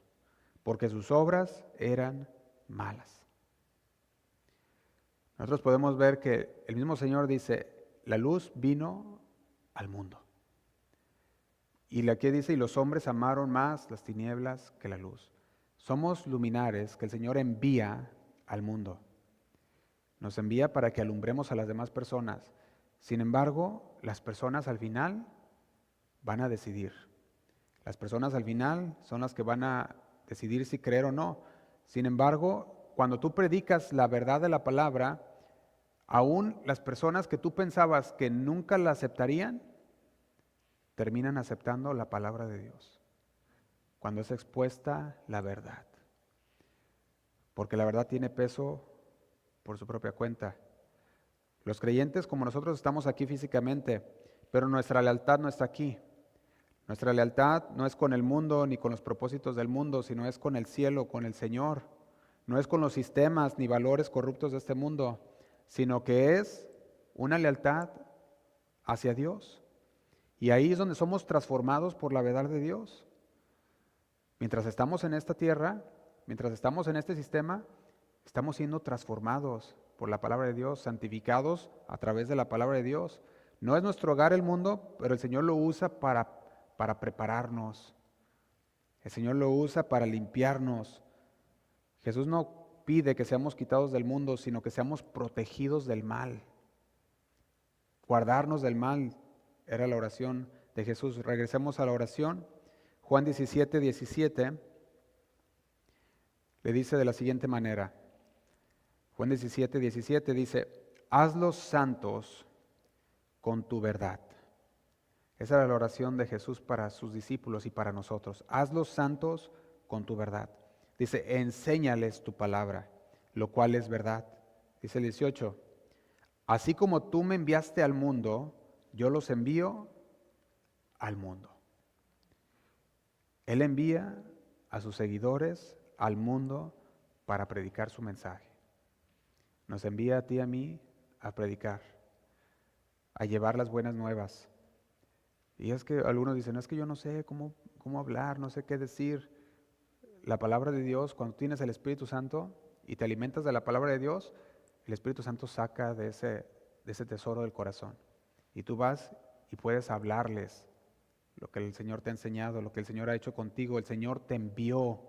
porque sus obras eran malas. Nosotros podemos ver que el mismo Señor dice, la luz vino al mundo. Y aquí dice, y los hombres amaron más las tinieblas que la luz. Somos luminares que el Señor envía al mundo. Nos envía para que alumbremos a las demás personas. Sin embargo, las personas al final van a decidir. Las personas al final son las que van a decidir si creer o no. Sin embargo, cuando tú predicas la verdad de la palabra, aún las personas que tú pensabas que nunca la aceptarían, terminan aceptando la palabra de Dios. Cuando es expuesta la verdad. Porque la verdad tiene peso por su propia cuenta. Los creyentes como nosotros estamos aquí físicamente, pero nuestra lealtad no está aquí. Nuestra lealtad no es con el mundo ni con los propósitos del mundo, sino es con el cielo, con el Señor. No es con los sistemas ni valores corruptos de este mundo, sino que es una lealtad hacia Dios. Y ahí es donde somos transformados por la verdad de Dios. Mientras estamos en esta tierra, mientras estamos en este sistema, estamos siendo transformados por la palabra de Dios, santificados a través de la palabra de Dios. No es nuestro hogar el mundo, pero el Señor lo usa para prepararnos. El Señor lo usa para limpiarnos. Jesús no pide que seamos quitados del mundo, sino que seamos protegidos del mal. Guardarnos del mal era la oración de Jesús. Regresemos a la oración. Juan 17:17 le dice de la siguiente manera. Juan 17:17 dice, hazlos santos con tu verdad. Esa era la oración de Jesús para sus discípulos y para nosotros. Hazlos santos con tu verdad. Dice, enséñales tu palabra, lo cual es verdad. Dice el 18, así como tú me enviaste al mundo, yo los envío al mundo. Él envía a sus seguidores al mundo para predicar su mensaje. Nos envía a ti y a mí a predicar, a llevar las buenas nuevas. Y es que algunos dicen, es que yo no sé cómo hablar, no sé qué decir. La palabra de Dios, cuando tienes el Espíritu Santo y te alimentas de la palabra de Dios, el Espíritu Santo saca de ese tesoro del corazón. Y tú vas y puedes hablarles lo que el Señor te ha enseñado, lo que el Señor ha hecho contigo. El Señor te envió.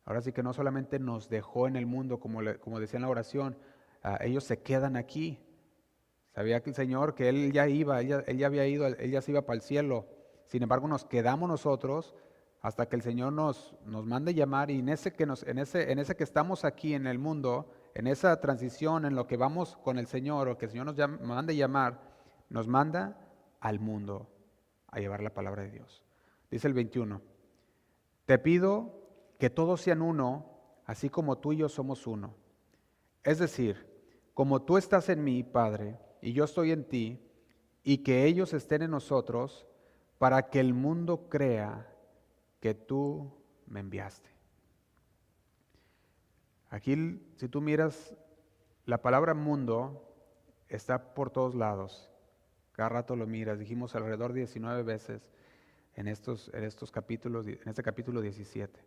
Ahora sí que no solamente nos dejó en el mundo, como decía en la oración, ellos se quedan aquí. Sabía que el Señor, que Él ya iba, Él ya había ido, Él ya se iba para el cielo. Sin embargo, nos quedamos nosotros hasta que el Señor nos mande llamar, y en ese que estamos aquí en el mundo, en esa transición en lo que vamos con el Señor, o que el Señor nos mande llamar, nos manda al mundo a llevar la palabra de Dios. Dice el 21, te pido que todos sean uno, así como tú y yo somos uno. Es decir, como tú estás en mí, Padre, y yo estoy en ti, y que ellos estén en nosotros para que el mundo crea que tú me enviaste. Aquí, si tú miras, la palabra mundo está por todos lados. Cada rato lo miras. Dijimos alrededor de 19 veces en estos capítulos, en este capítulo 17.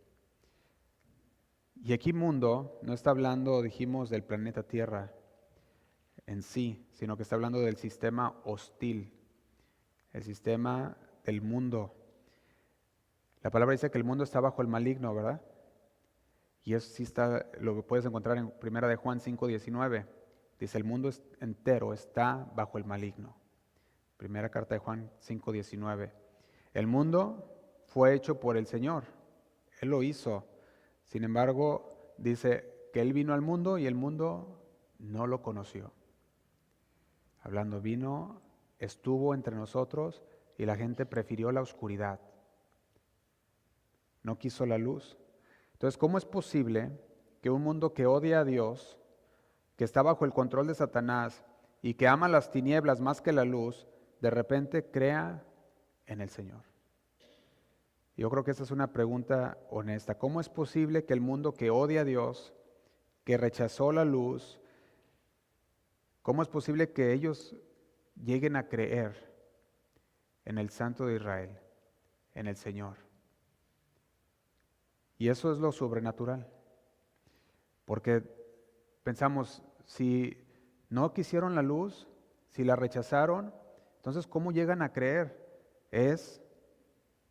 Y aquí mundo no está hablando, dijimos, del planeta Tierra en sí, sino que está hablando del sistema hostil, el sistema del mundo. La palabra dice que el mundo está bajo el maligno, ¿verdad? Y eso sí está, lo que puedes encontrar en 1 de Juan 5:19. Dice, el mundo entero está bajo el maligno. Primera carta de Juan 5:19. El mundo fue hecho por el Señor. Él lo hizo. Sin embargo, dice que Él vino al mundo y el mundo no lo conoció. Hablando, vino, estuvo entre nosotros y la gente prefirió la oscuridad. No quiso la luz. Entonces, ¿cómo es posible que un mundo que odia a Dios, que está bajo el control de Satanás y que ama las tinieblas más que la luz, de repente crea en el Señor? Yo creo que esa es una pregunta honesta. ¿Cómo es posible que el mundo que odia a Dios, que rechazó la luz, cómo es posible que ellos lleguen a creer en el Santo de Israel, en el Señor? Y eso es lo sobrenatural. Porque pensamos, si no quisieron la luz, si la rechazaron, entonces ¿cómo llegan a creer? Es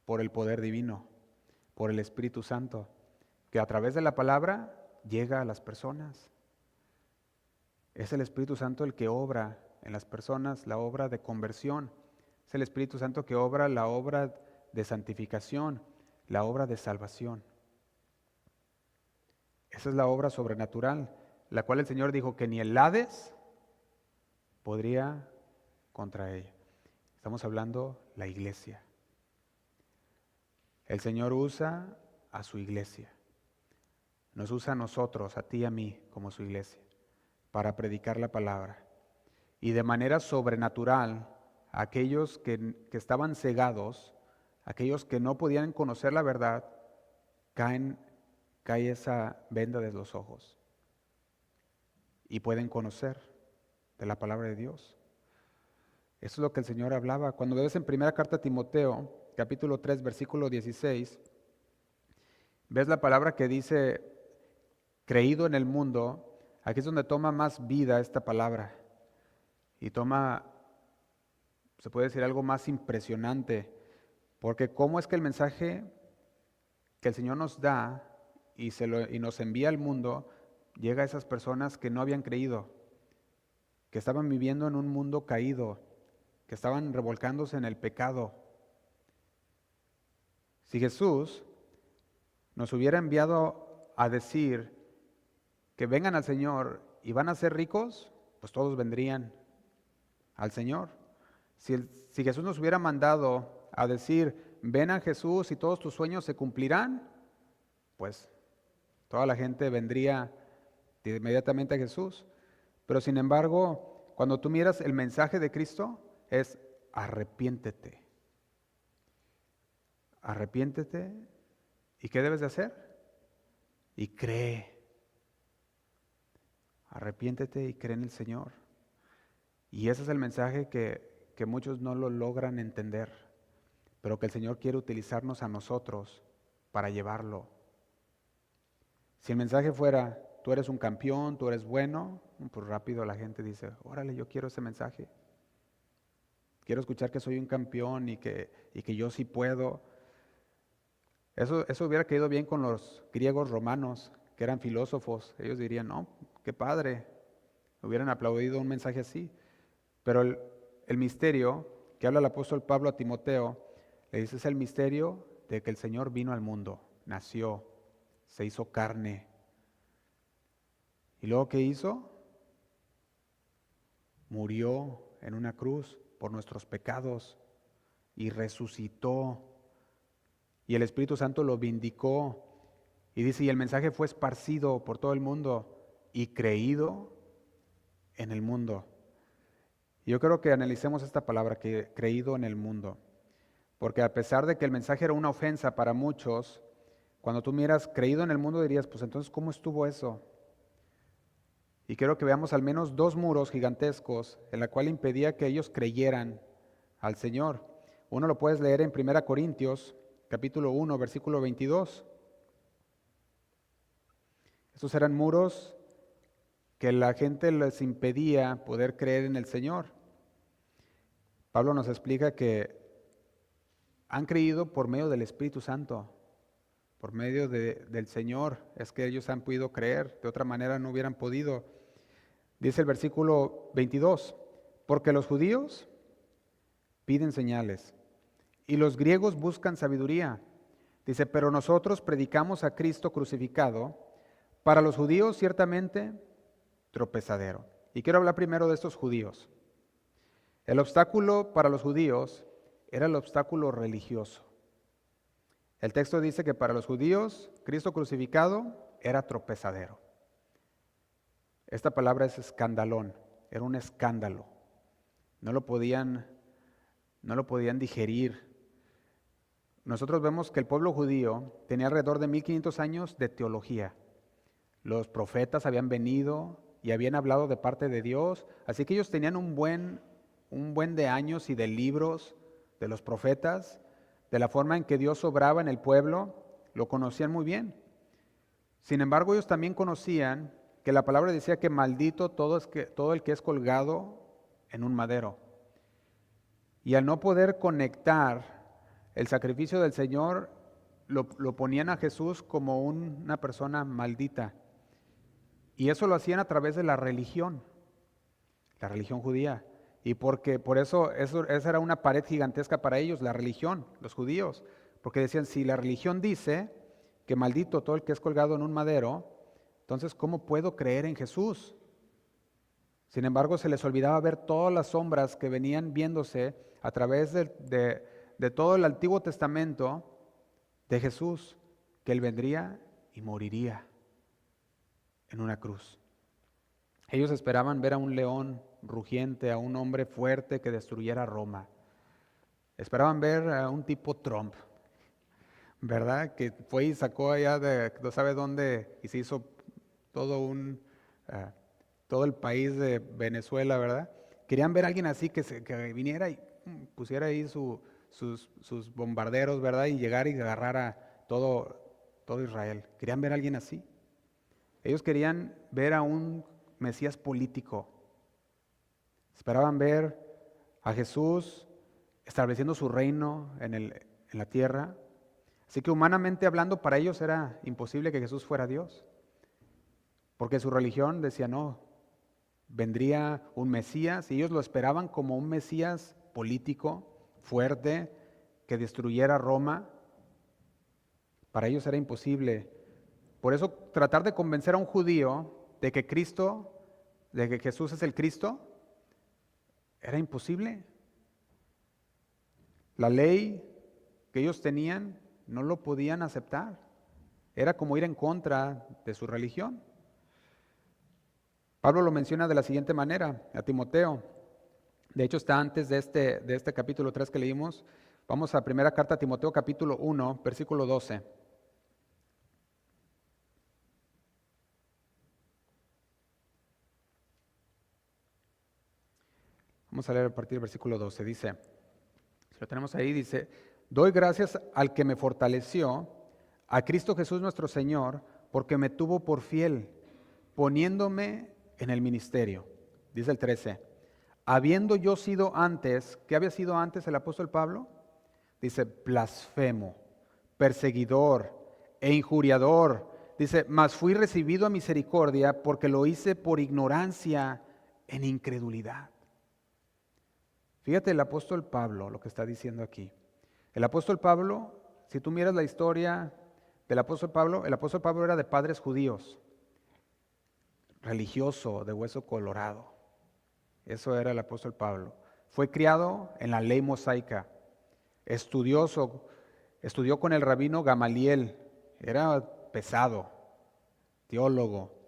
por el poder divino, por el Espíritu Santo, que a través de la palabra llega a las personas. Es el Espíritu Santo el que obra en las personas la obra de conversión. Es el Espíritu Santo que obra la obra de santificación, la obra de salvación. Esa es la obra sobrenatural, la cual el Señor dijo que ni el Hades podría contra ella. Estamos hablando la iglesia. El Señor usa a su iglesia. Nos usa a nosotros, a ti y a mí, como su iglesia, para predicar la palabra. Y de manera sobrenatural, aquellos que estaban cegados, aquellos que no podían conocer la verdad, cae esa venda de los ojos y pueden conocer de la palabra de Dios. Eso es lo que el Señor hablaba. Cuando ves en primera carta a Timoteo, capítulo 3, versículo 16, ves la palabra que dice, creído en el mundo. Aquí es donde toma más vida esta palabra y toma, se puede decir, algo más impresionante, porque cómo es que el mensaje que el Señor nos da y nos envía al mundo llega a esas personas que no habían creído, que estaban viviendo en un mundo caído, que estaban revolcándose en el pecado. Si Jesús nos hubiera enviado a decir que vengan al Señor y van a ser ricos, pues todos vendrían al Señor. Si Jesús nos hubiera mandado a decir, ven a Jesús y todos tus sueños se cumplirán, pues toda la gente vendría inmediatamente a Jesús. Pero sin embargo, cuando tú miras el mensaje de Cristo, es arrepiéntete. Arrepiéntete. ¿Y qué debes de hacer? Y cree. Arrepiéntete y cree en el Señor. Y ese es el mensaje que muchos no lo logran entender, pero que el Señor quiere utilizarnos a nosotros para llevarlo. Si el mensaje fuera, tú eres un campeón, tú eres bueno, pues rápido la gente dice, órale, yo quiero ese mensaje. Quiero escuchar que soy un campeón y que yo sí puedo. Eso hubiera caído bien con los griegos romanos, que eran filósofos. Ellos dirían, no, qué padre. Hubieran aplaudido un mensaje así. Pero el misterio que habla el apóstol Pablo a Timoteo, le dice, es el misterio de que el Señor vino al mundo, nació, se hizo carne. ¿Y luego qué hizo? Murió en una cruz por nuestros pecados y resucitó. Y el Espíritu Santo lo vindicó. Y dice, y el mensaje fue esparcido por todo el mundo y creído en el mundo. Y yo creo que analicemos esta palabra, que creído en el mundo. Porque a pesar de que el mensaje era una ofensa para muchos, cuando tú miras creído en el mundo dirías, pues entonces, ¿cómo estuvo eso? Y quiero que veamos al menos 2 muros gigantescos en la cual impedía que ellos creyeran al Señor. Uno lo puedes leer en 1 Corintios, capítulo 1, versículo 22. Estos eran muros que la gente les impedía poder creer en el Señor. Pablo nos explica que han creído por medio del Espíritu Santo, por medio del Señor, es que ellos han podido creer, de otra manera no hubieran podido. Dice el versículo 22, porque los judíos piden señales y los griegos buscan sabiduría. Dice, pero nosotros predicamos a Cristo crucificado, para los judíos ciertamente tropezadero. Y quiero hablar primero de estos judíos. El obstáculo para los judíos era el obstáculo religioso. El texto dice que para los judíos, Cristo crucificado era tropezadero. Esta palabra es escandalón, era un escándalo. No lo podían digerir. Nosotros vemos que el pueblo judío tenía alrededor de 1500 años de teología. Los profetas habían venido y habían hablado de parte de Dios, así que ellos tenían un buen de años y de libros de los profetas, de la forma en que Dios obraba en el pueblo, lo conocían muy bien. Sin embargo, ellos también conocían que la palabra decía que maldito todo el que es colgado en un madero. Y al no poder conectar el sacrificio del Señor, lo ponían a Jesús como una persona maldita. Y eso lo hacían a través de la religión judía. Y por eso esa era una pared gigantesca para ellos, la religión, los judíos. Porque decían, si la religión dice que maldito todo el que es colgado en un madero, entonces ¿cómo puedo creer en Jesús? Sin embargo, se les olvidaba ver todas las sombras que venían viéndose a través de todo el Antiguo Testamento de Jesús, que Él vendría y moriría en una cruz. Ellos esperaban ver a un león rugiente, a un hombre fuerte que destruyera Roma. Esperaban ver a un tipo Trump, ¿verdad? Que fue y sacó allá de no sabe dónde y se hizo todo el país de Venezuela, ¿verdad? Querían ver a alguien así que viniera y pusiera ahí sus bombarderos, ¿verdad? Y llegar y agarrar a todo Israel. Querían ver a alguien así. Ellos querían ver a un Mesías político. Esperaban ver a Jesús estableciendo su reino en la tierra. Así que humanamente hablando, para ellos era imposible que Jesús fuera Dios. Porque su religión decía, no, vendría un Mesías, y ellos lo esperaban como un Mesías político, fuerte, que destruyera Roma. Para ellos era imposible. Por eso tratar de convencer a un judío de que Jesús es el Cristo, era imposible. La ley que ellos tenían no lo podían aceptar. Era como ir en contra de su religión. Pablo lo menciona de la siguiente manera a Timoteo. De hecho, está antes de este capítulo 3 que leímos. Vamos a primera carta a Timoteo, capítulo 1, versículo 12. Vamos a leer a partir del versículo 12. Dice, si lo tenemos ahí, dice, doy gracias al que me fortaleció, a Cristo Jesús nuestro Señor, porque me tuvo por fiel, poniéndome en el ministerio. Dice el 13, habiendo yo sido antes, ¿qué había sido antes el apóstol Pablo? Dice, blasfemo, perseguidor e injuriador. Dice, mas fui recibido a misericordia porque lo hice por ignorancia en incredulidad. Fíjate el apóstol Pablo, lo que está diciendo aquí. El apóstol Pablo, si tú miras la historia del apóstol Pablo, el apóstol Pablo era de padres judíos, religioso, de hueso colorado. Eso era el apóstol Pablo. Fue criado en la ley mosaica, estudió con el rabino Gamaliel, era pesado, teólogo.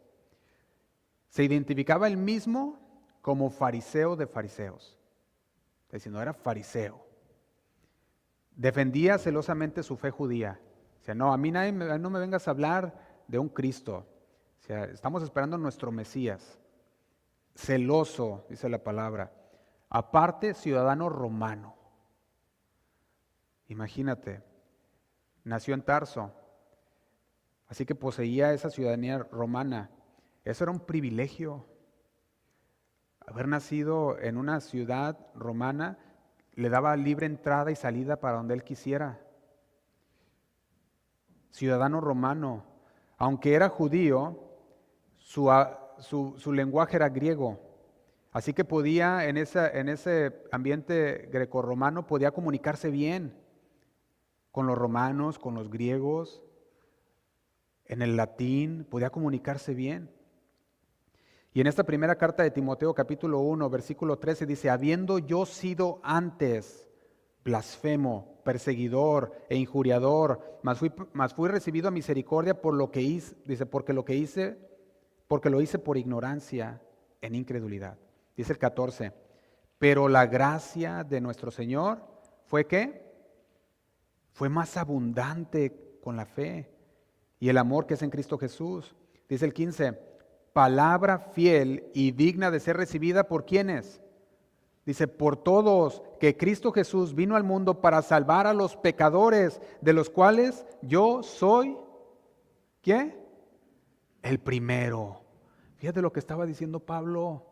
Se identificaba él mismo como fariseo de fariseos. Está diciendo, era fariseo. Defendía celosamente su fe judía. O sea, no, a mí no me vengas a hablar de un Cristo. O sea, estamos esperando nuestro Mesías. Celoso, dice la palabra. Aparte, ciudadano romano. Imagínate, nació en Tarso, así que poseía esa ciudadanía romana. Eso era un privilegio. Haber nacido en una ciudad romana le daba libre entrada y salida para donde él quisiera. Ciudadano romano, aunque era judío, su lenguaje era griego. Así que podía, en ese ambiente grecorromano, podía comunicarse bien con los romanos, con los griegos, en el latín, podía comunicarse bien. Y en esta primera carta de Timoteo, capítulo 1, versículo 13, dice, habiendo yo sido antes blasfemo, perseguidor e injuriador, mas fui recibido a misericordia por lo que hice, dice, porque lo hice por ignorancia en incredulidad. Dice el 14, pero la gracia de nuestro Señor fue ¿qué? Fue más abundante con la fe y el amor que es en Cristo Jesús. Dice el 15, palabra fiel y digna de ser recibida por ¿quiénes? Dice, por todos, que Cristo Jesús vino al mundo para salvar a los pecadores, de los cuales yo soy, ¿qué? El primero. Fíjate lo que estaba diciendo Pablo.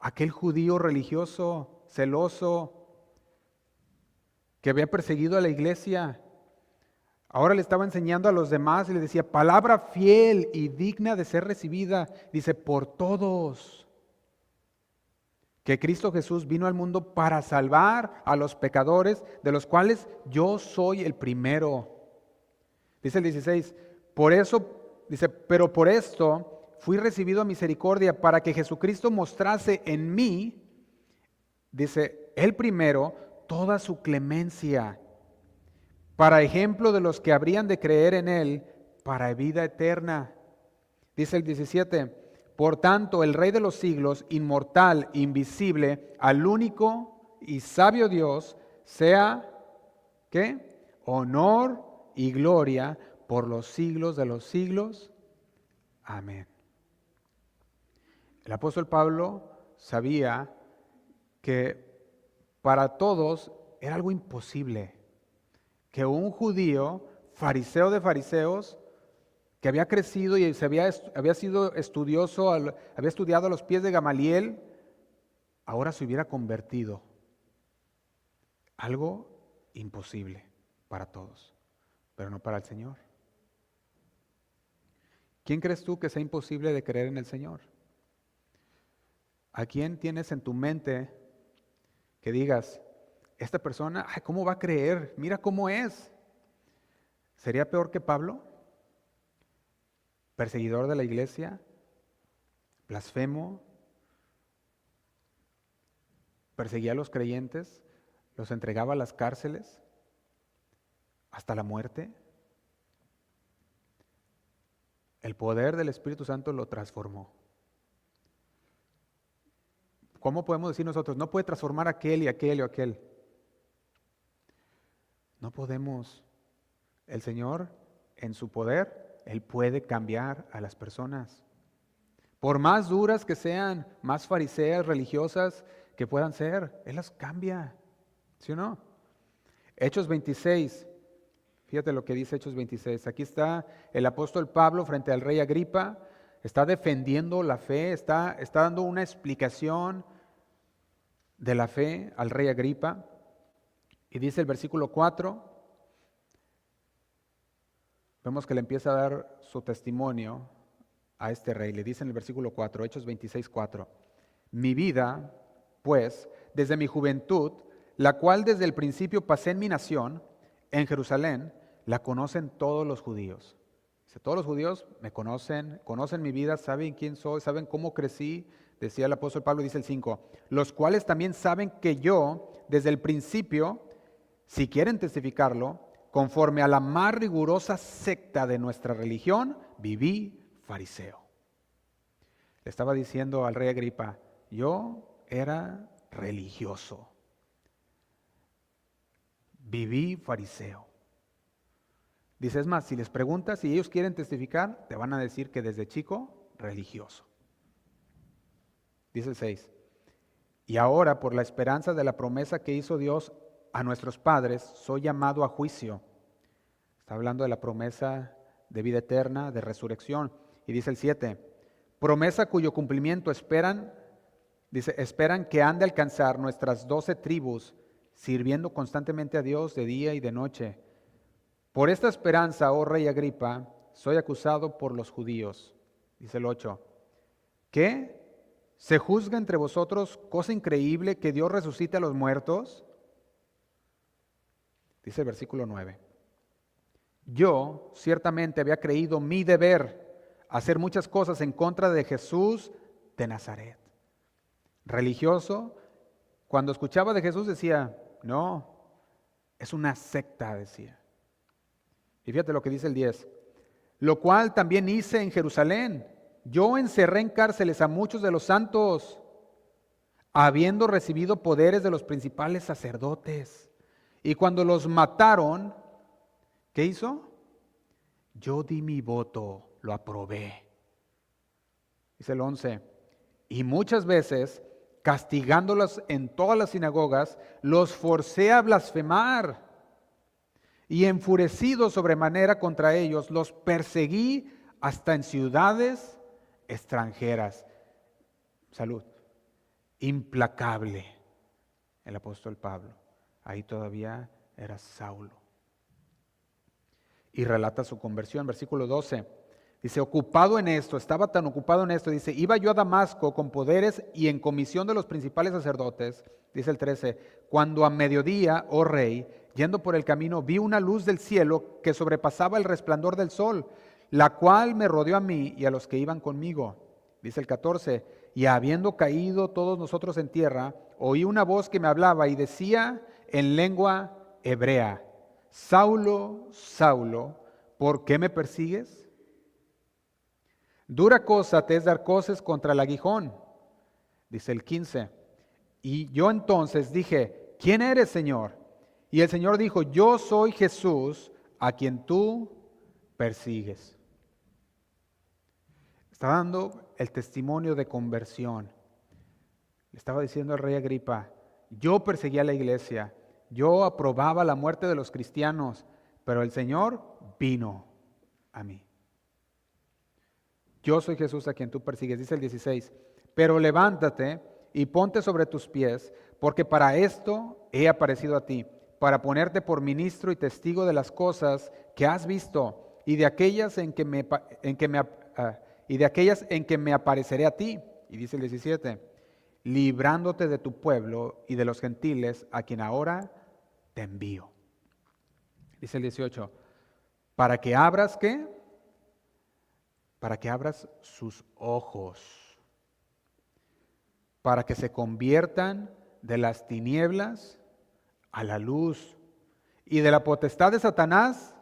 Aquel judío religioso, celoso, que había perseguido a la iglesia, ahora le estaba enseñando a los demás y le decía, palabra fiel y digna de ser recibida, dice, por todos. Que Cristo Jesús vino al mundo para salvar a los pecadores, de los cuales yo soy el primero. Dice el 16, por eso, dice, pero por esto fui recibido a misericordia para que Jesucristo mostrase en mí, dice, el primero, toda su clemencia, para ejemplo de los que habrían de creer en él para vida eterna. Dice el 17, por tanto, el Rey de los siglos, inmortal, invisible, al único y sabio Dios, sea, ¿qué? Honor y gloria por los siglos de los siglos. Amén. El apóstol Pablo sabía que para todos era algo imposible que un judío, fariseo de fariseos, que había crecido y había sido estudioso, había estudiado a los pies de Gamaliel, ahora se hubiera convertido. Algo imposible para todos, pero no para el Señor. ¿Quién crees tú que sea imposible de creer en el Señor? ¿A quién tienes en tu mente que digas, esta persona, ay, ¿cómo va a creer? Mira cómo es. ¿Sería peor que Pablo? Perseguidor de la iglesia, blasfemo, perseguía a los creyentes, los entregaba a las cárceles, hasta la muerte. El poder del Espíritu Santo lo transformó. ¿Cómo podemos decir nosotros? No puede transformar a aquel y aquel y aquel. No podemos. El Señor, en su poder, Él puede cambiar a las personas. Por más duras que sean, más fariseas, religiosas que puedan ser, Él las cambia. ¿Sí o no? Hechos 26. Fíjate lo que dice Hechos 26. Aquí está el apóstol Pablo frente al rey Agripa. Está defendiendo la fe, está dando una explicación de la fe al rey Agripa. Y dice el versículo 4, vemos que le empieza a dar su testimonio a este rey. Le dice en el versículo 4, Hechos 26, 4, mi vida, pues, desde mi juventud, la cual desde el principio pasé en mi nación, en Jerusalén, la conocen todos los judíos. Dice, todos los judíos me conocen mi vida, saben quién soy, saben cómo crecí, decía el apóstol Pablo, dice el 5, los cuales también saben que yo, desde el principio, si quieren testificarlo, conforme a la más rigurosa secta de nuestra religión, viví fariseo. Le estaba diciendo al rey Agripa, yo era religioso, viví fariseo. Dice, es más, si les preguntas si ellos quieren testificar, te van a decir que desde chico, religioso. Dice el 6. Y ahora, por la esperanza de la promesa que hizo Dios a nuestros padres, soy llamado a juicio. Está hablando de la promesa de vida eterna, de resurrección. Y dice el 7, promesa cuyo cumplimiento esperan que han de alcanzar nuestras 12 tribus, sirviendo constantemente a Dios de día y de noche. Por esta esperanza, oh rey Agripa, soy acusado por los judíos. Dice el 8, ¿qué? ¿Se juzga entre vosotros cosa increíble que Dios resucite a los muertos? Dice el versículo 9. Yo ciertamente había creído mi deber hacer muchas cosas en contra de Jesús de Nazaret. Religioso, cuando escuchaba de Jesús decía, no, es una secta, decía. Y fíjate lo que dice el 10. Lo cual también hice en Jerusalén. Yo encerré en cárceles a muchos de los santos, habiendo recibido poderes de los principales sacerdotes. Y cuando los mataron, ¿qué hizo? Yo di mi voto, lo aprobé. Dice el 11. Y muchas veces, castigándolos en todas las sinagogas, los forcé a blasfemar. Y enfurecido sobremanera contra ellos, los perseguí hasta en ciudades extranjeras. Salud. Implacable el apóstol Pablo. Ahí todavía era Saulo. Y relata su conversión, versículo 12. Dice, ocupado en esto, estaba tan ocupado en esto, dice, iba yo a Damasco con poderes y en comisión de los principales sacerdotes, dice el 13, cuando a mediodía, oh rey, yendo por el camino, vi una luz del cielo que sobrepasaba el resplandor del sol, la cual me rodeó a mí y a los que iban conmigo. Dice el 14, y habiendo caído todos nosotros en tierra, oí una voz que me hablaba y decía en lengua hebrea, Saulo, Saulo, ¿por qué me persigues? Dura cosa te es dar coces contra el aguijón. Dice el 15. Y yo entonces dije, ¿quién eres, Señor? Y el Señor dijo, yo soy Jesús, a quien tú persigues. Está dando el testimonio de conversión. Le estaba diciendo al rey Agripa, yo perseguía a la iglesia, yo aprobaba la muerte de los cristianos, pero el Señor vino a mí. Yo soy Jesús a quien tú persigues, dice el 16, pero levántate y ponte sobre tus pies, porque para esto he aparecido a ti, para ponerte por ministro y testigo de las cosas que has visto y de aquellas en que me apareceré a ti. Y dice el 17, librándote de tu pueblo y de los gentiles a quien ahora te envío. Dice el 18, para que abras, ¿qué? Para que abras sus ojos, para que se conviertan de las tinieblas a la luz y de la potestad de Satanás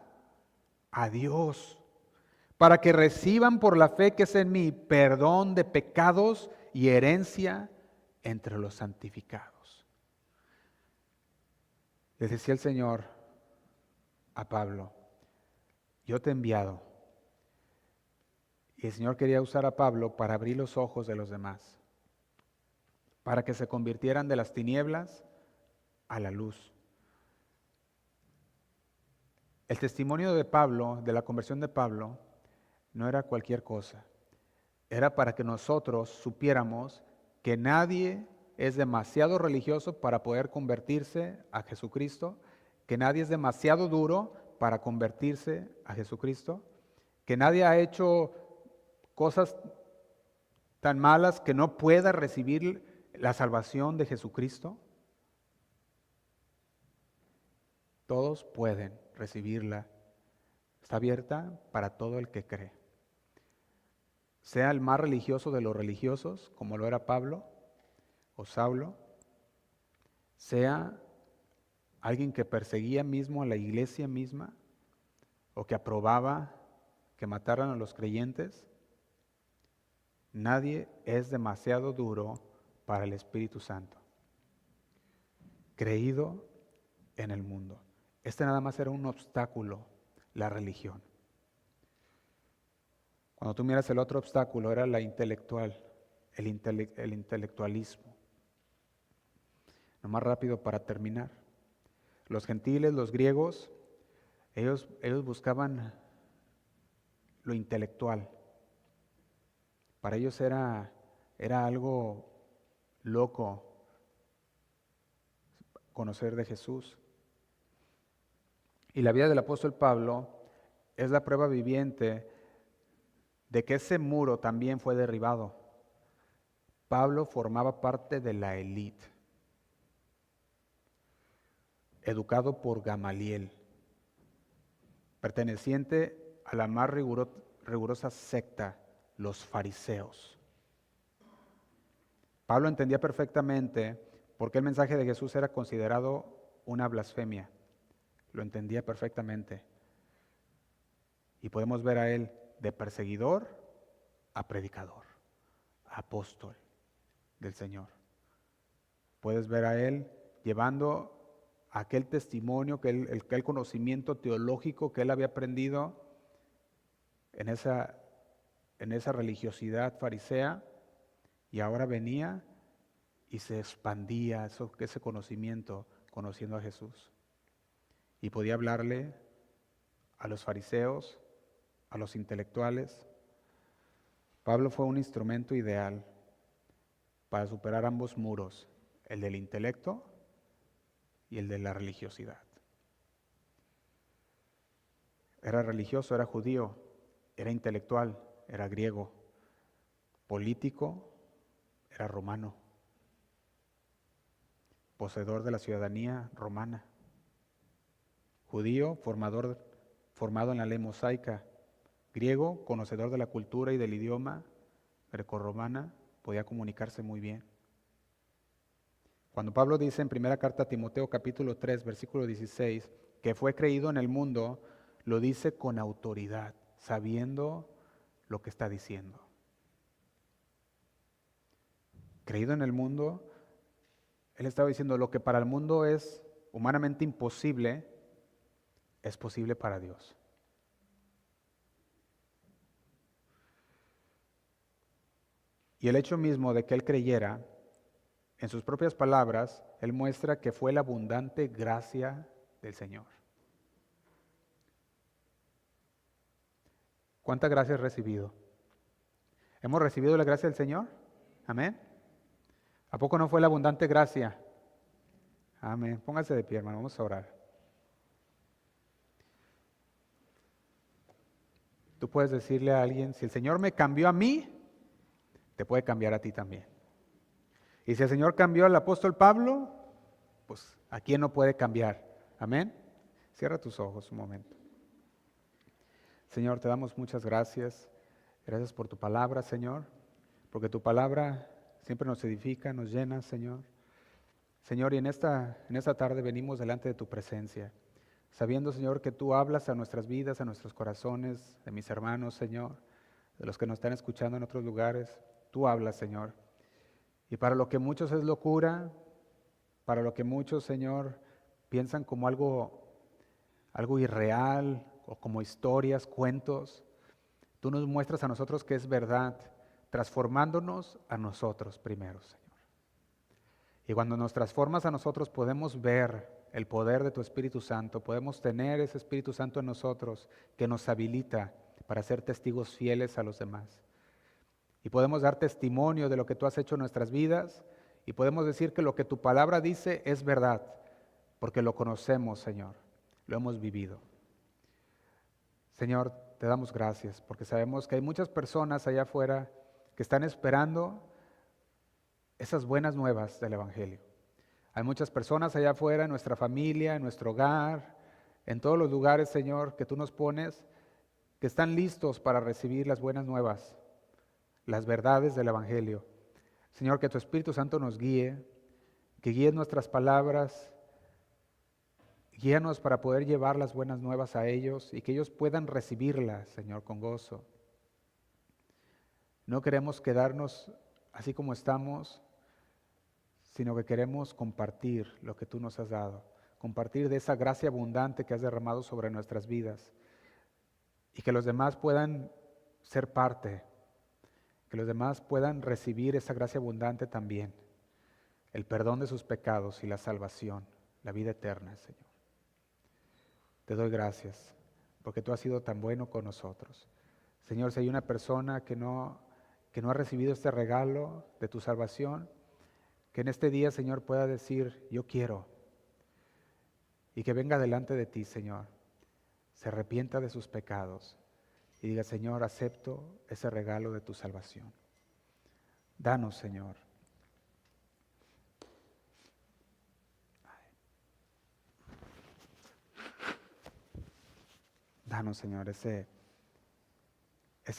a Dios, para que reciban por la fe que es en mí perdón de pecados y herencia entre los santificados. Les decía el Señor a Pablo, yo te he enviado. Y el Señor quería usar a Pablo para abrir los ojos de los demás, para que se convirtieran de las tinieblas a la luz. El testimonio de Pablo, de la conversión de Pablo, no era cualquier cosa. Era para que nosotros supiéramos que nadie es demasiado religioso para poder convertirse a Jesucristo, que nadie es demasiado duro para convertirse a Jesucristo, que nadie ha hecho cosas tan malas que no pueda recibir la salvación de Jesucristo. Todos pueden recibirla. Está abierta para todo el que cree. Sea el más religioso de los religiosos, como lo era Pablo o Saulo, sea alguien que perseguía mismo a la iglesia misma o que aprobaba que mataran a los creyentes. Nadie es demasiado duro para el Espíritu Santo. Creído en el mundo. Este nada más era un obstáculo, la religión. Cuando tú miras el otro obstáculo, era la intelectual, el intelectualismo. Nomás rápido para terminar. Los gentiles, los griegos, ellos buscaban lo intelectual. Para ellos era algo loco conocer de Jesús. Y la vida del apóstol Pablo es la prueba viviente de que ese muro también fue derribado. Pablo formaba parte de la élite, educado por Gamaliel, perteneciente a la más rigurosa secta, los fariseos. Pablo entendía perfectamente por qué el mensaje de Jesús era considerado una blasfemia. Lo entendía perfectamente. Y podemos ver a él de perseguidor a predicador, a apóstol del Señor. Puedes ver a él llevando aquel testimonio, aquel conocimiento teológico que él había aprendido en esa religiosidad farisea, y ahora venía y se expandía ese conocimiento conociendo a Jesús. Y podía hablarle a los fariseos, a los intelectuales. Pablo fue un instrumento ideal para superar ambos muros, el del intelecto y el de la religiosidad. Era religioso, era judío, era intelectual, era griego, político, era romano, poseedor de la ciudadanía romana, judío, formado en la ley mosaica, griego, conocedor de la cultura y del idioma grecorromana, podía comunicarse muy bien. Cuando Pablo dice en primera carta a Timoteo capítulo 3, versículo 16, que fue creído en el mundo, lo dice con autoridad, sabiendo lo que está diciendo. Creído en el mundo, él estaba diciendo lo que para el mundo es humanamente imposible, es posible para Dios. Y el hecho mismo de que él creyera, en sus propias palabras, él muestra que fue la abundante gracia del Señor. ¿Cuánta gracia has recibido? ¿Hemos recibido la gracia del Señor? Amén. ¿A poco no fue la abundante gracia? Amén. Póngase de pie, hermano, vamos a orar. Tú puedes decirle a alguien, si el Señor me cambió a mí, te puede cambiar a ti también. Y si el Señor cambió al apóstol Pablo, pues ¿a quién no puede cambiar? Amén. Cierra tus ojos un momento. Señor, te damos muchas gracias. Gracias por tu palabra, Señor, porque tu palabra siempre nos edifica, nos llena, Señor. Señor, y en esta tarde venimos delante de tu presencia, sabiendo, Señor, que tú hablas a nuestras vidas, a nuestros corazones, de mis hermanos, Señor, de los que nos están escuchando en otros lugares. Tú hablas, Señor. Y para lo que muchos es locura, para lo que muchos, Señor, piensan como algo irreal o como historias, cuentos, tú nos muestras a nosotros que es verdad, transformándonos a nosotros primero, Señor. Y cuando nos transformas a nosotros podemos ver el poder de tu Espíritu Santo, podemos tener ese Espíritu Santo en nosotros que nos habilita para ser testigos fieles a los demás. Y podemos dar testimonio de lo que tú has hecho en nuestras vidas y podemos decir que lo que tu palabra dice es verdad, porque lo conocemos, Señor, lo hemos vivido. Señor, te damos gracias porque sabemos que hay muchas personas allá afuera que están esperando esas buenas nuevas del Evangelio. Hay muchas personas allá afuera, en nuestra familia, en nuestro hogar, en todos los lugares, Señor, que tú nos pones, que están listos para recibir las buenas nuevas, las verdades del Evangelio. Señor, que tu Espíritu Santo nos guíe, que guíe nuestras palabras, guíanos para poder llevar las buenas nuevas a ellos y que ellos puedan recibirlas, Señor, con gozo. No queremos quedarnos así como estamos, sino que queremos compartir lo que tú nos has dado, compartir de esa gracia abundante que has derramado sobre nuestras vidas y que los demás puedan ser parte, que los demás puedan recibir esa gracia abundante también, el perdón de sus pecados y la salvación, la vida eterna, Señor. Te doy gracias porque tú has sido tan bueno con nosotros. Señor, si hay una persona que no ha recibido este regalo de tu salvación, que en este día, Señor, pueda decir, yo quiero, y que venga delante de ti, Señor, se arrepienta de sus pecados y diga, Señor, acepto ese regalo de tu salvación. Danos, Señor. Danos, Señor, ese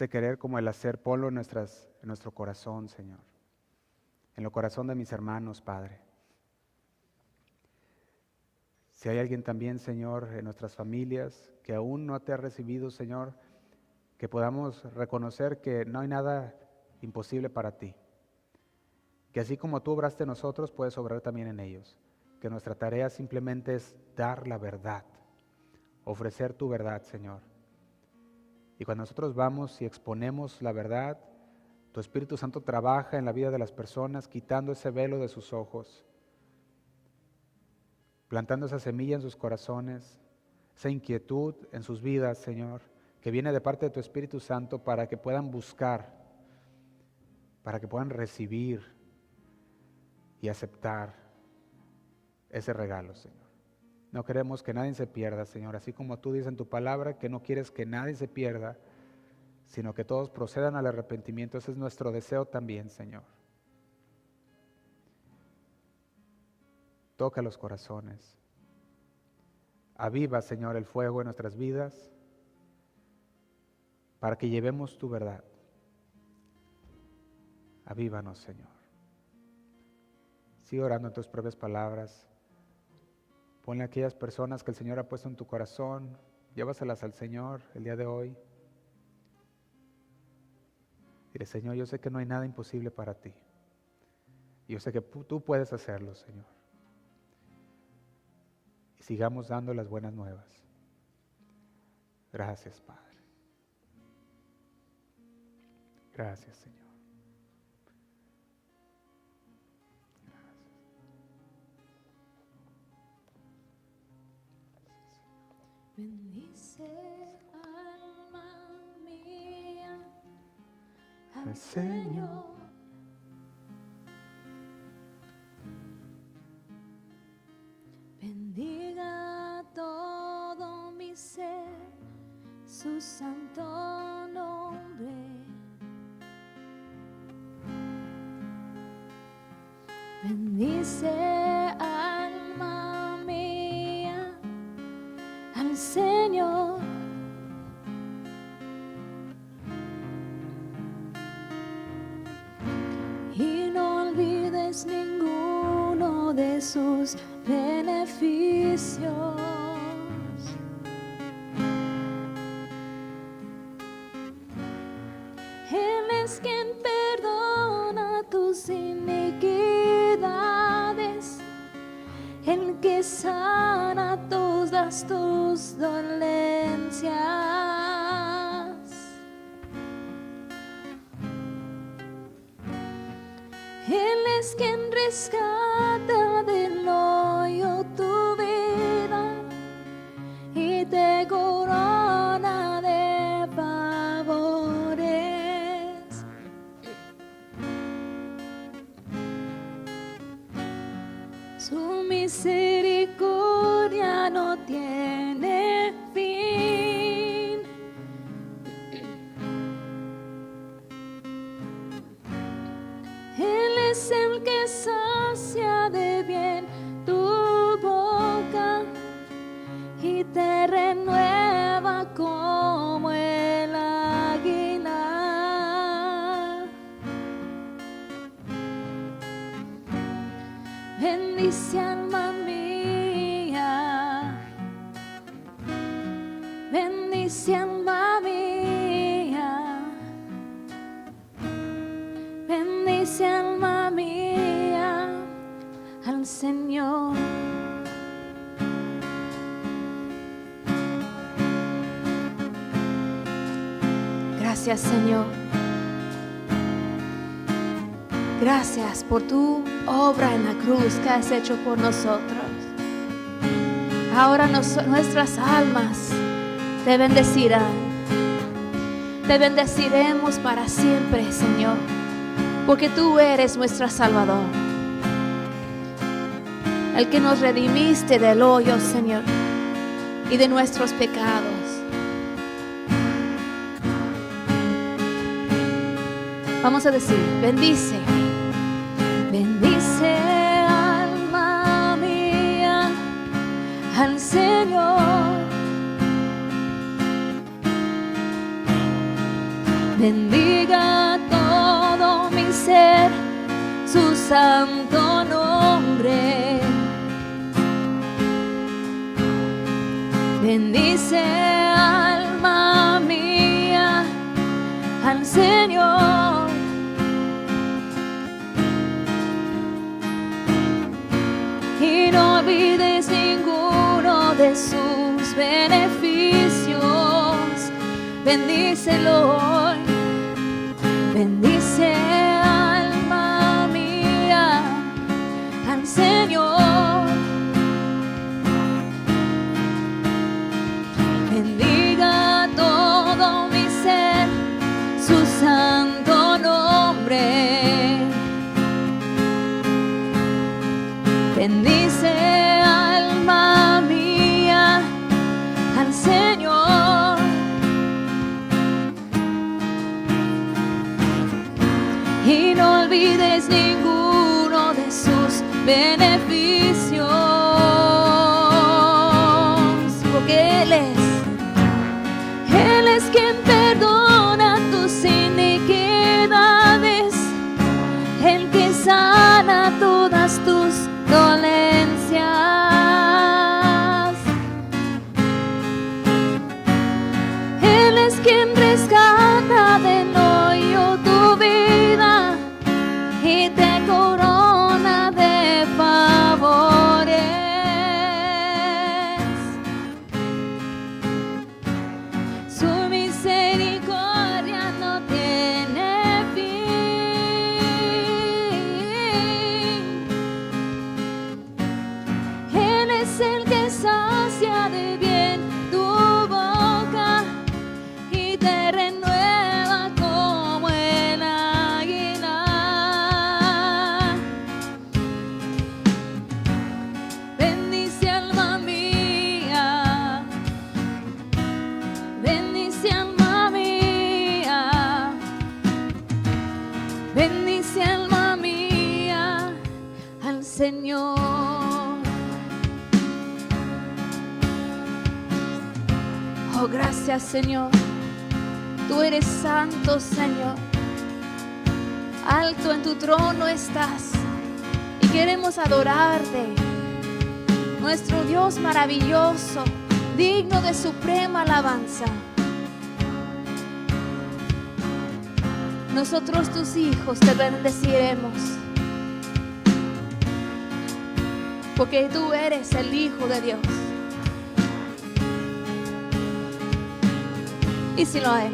querer como el hacer, ponlo en nuestro corazón, Señor, en el corazón de mis hermanos, Padre. Si hay alguien también, Señor, en nuestras familias que aún no te ha recibido, Señor, que podamos reconocer que no hay nada imposible para ti. Que así como tú obraste en nosotros, puedes obrar también en ellos. Que nuestra tarea simplemente es dar la verdad, ofrecer tu verdad, Señor. Y cuando nosotros vamos y exponemos la verdad, tu Espíritu Santo trabaja en la vida de las personas, quitando ese velo de sus ojos, plantando esa semilla en sus corazones, esa inquietud en sus vidas, Señor, que viene de parte de tu Espíritu Santo para que puedan buscar, para que puedan recibir y aceptar ese regalo, Señor. No queremos que nadie se pierda, Señor, así como tú dices en tu palabra que no quieres que nadie se pierda, sino que todos procedan al arrepentimiento. Ese es nuestro deseo también, Señor. Toca los corazones. Aviva, Señor, el fuego en nuestras vidas para que llevemos tu verdad. Avívanos, Señor. Sigue orando en tus propias palabras. Ponle a aquellas personas que el Señor ha puesto en tu corazón, llévaselas al Señor el día de hoy. Dile, Señor, yo sé que no hay nada imposible para ti. Yo sé que tú puedes hacerlo, Señor. Y sigamos dando las buenas nuevas. Gracias, Padre. Gracias, Señor. Bendice, alma mía, al Señor. Señor. Bendiga todo mi ser, su santo nombre. Bendice, alma mía, al Señor. Y no olvides ninguno de sus beneficios. Él es quien perdona tus iniquidades, el que sana todas tus dolencias. Él es quien rescata del hoyo tu vida y te corona de favores. Su misericordia no tiene fin. Él es el que sacia de bien tu boca y te renueva como el águila. Bendice, alma mía, bendice, alma mía, gracias, Señor. Gracias por tu obra en la cruz que has hecho por nosotros. Ahora nuestras almas te bendecirán. Te bendeciremos para siempre, Señor, porque tú eres nuestro Salvador, el que nos redimiste del hoyo, Señor, y de nuestros pecados. Vamos a decir, bendice, bendice alma mía al Señor. Bendiga todo mi ser su santo nombre. Bendice alma mía al Señor. Y no olvides ninguno de sus beneficios. Bendícelo hoy. Bendice alma mía al Señor. Bendiga todo mi ser su santo nombre. Bendice alma mía al Señor. Y no olvides ninguno de sus beneficios, porque Él es quien perdona tus iniquidades, el que sana todas tus dolencias. Él es quien rescata del hoyo tu vida y te corona de favores. Su misericordia no tiene fin. Él es el que sacia de bien tu boca y te renueva como el águila. Bendice alma mía, bendice alma mía, bendice alma mía al Señor. Oh, gracias, Señor. Tú eres santo, Señor. Alto en tu trono estás y queremos adorarte. Nuestro Dios maravilloso, digno de suprema alabanza. Nosotros tus hijos te bendeciremos, porque tú eres el Hijo de Dios. Y si lo hay,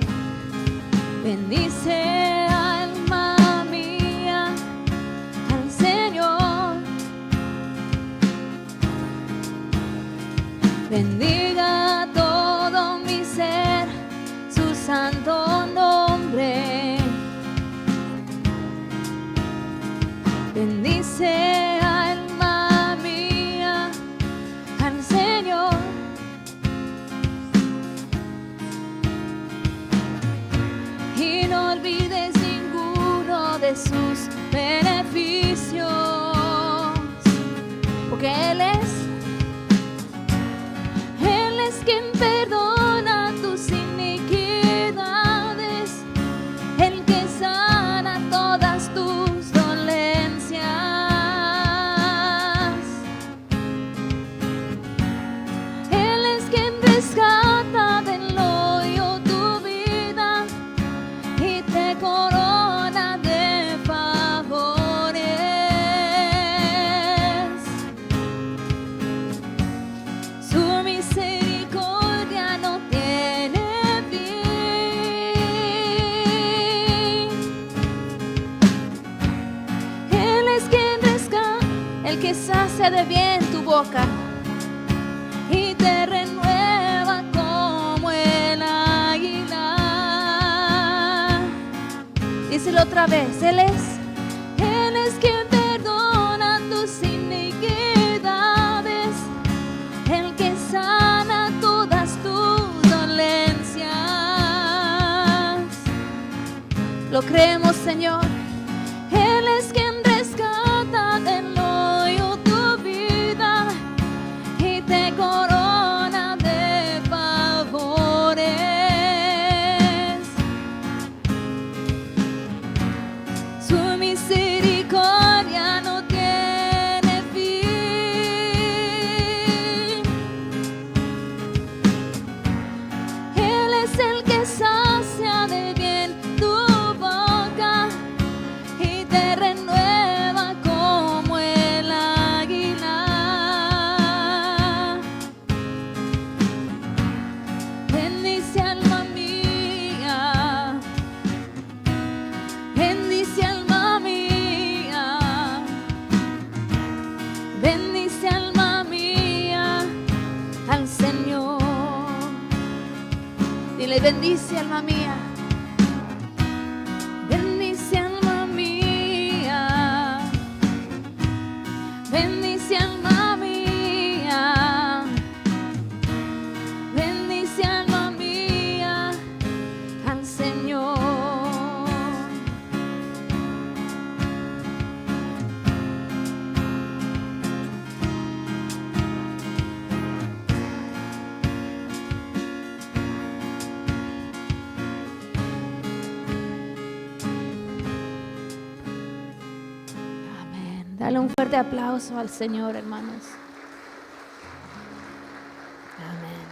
bendice alma mía al Señor. Bendiga todo mi ser su santo nombre. Bendice alma mía al Señor. Y no olvides ninguno de sus beneficios, porque Él es quien perdona tus iniquidades, el que sana todas tus dolencias. Él es quien rescata del hoyo tu vida y te corona de favores. que sacia de bien tu boca y te renueva como el águila. Díselo otra vez. Él es quien perdona tus iniquidades, el que sana todas tus dolencias. Lo creemos, Señor. Él es quien rescata del hoyo tu vida y te corona de favores. Su misericordia no tiene fin. Él es el que sacia de bien tu boca y te renueva como el águila. Bendice alma mía, bendice alma mía, bendice alma mía al Señor. Dile, bendice alma mía. Bendice alma mía, bendice alma mía, bendice alma mía al Señor. Amén. Dale un fuerte aplauso al Señor, hermanos. Amén.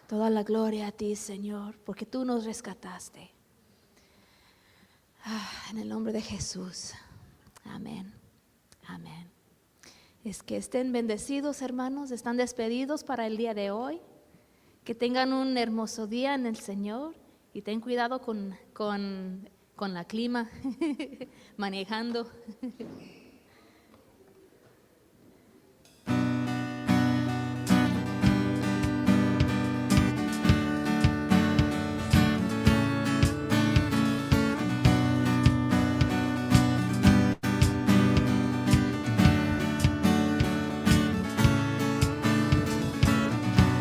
Toda la gloria a ti, Señor, porque tú nos rescataste. En el nombre de Jesús. Amén. Amén. Es que estén bendecidos, hermanos, están despedidos para el día de hoy. Que tengan un hermoso día en el Señor y ten cuidado con la clima, manejando.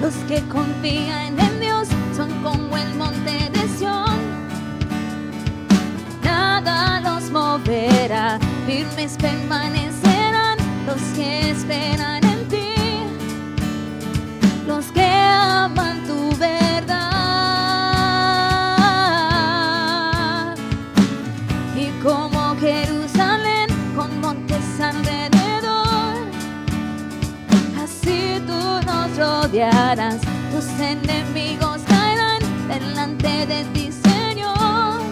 Los que confían en Dios son como el monte de Sión. Nada los moverá, firmes permanecerán los que esperan en ti, los que aman tu verdad. Y como Jerusalén con montes alrededor, así tú nos rodearás, tus enemigos caerán delante de ti, Señor.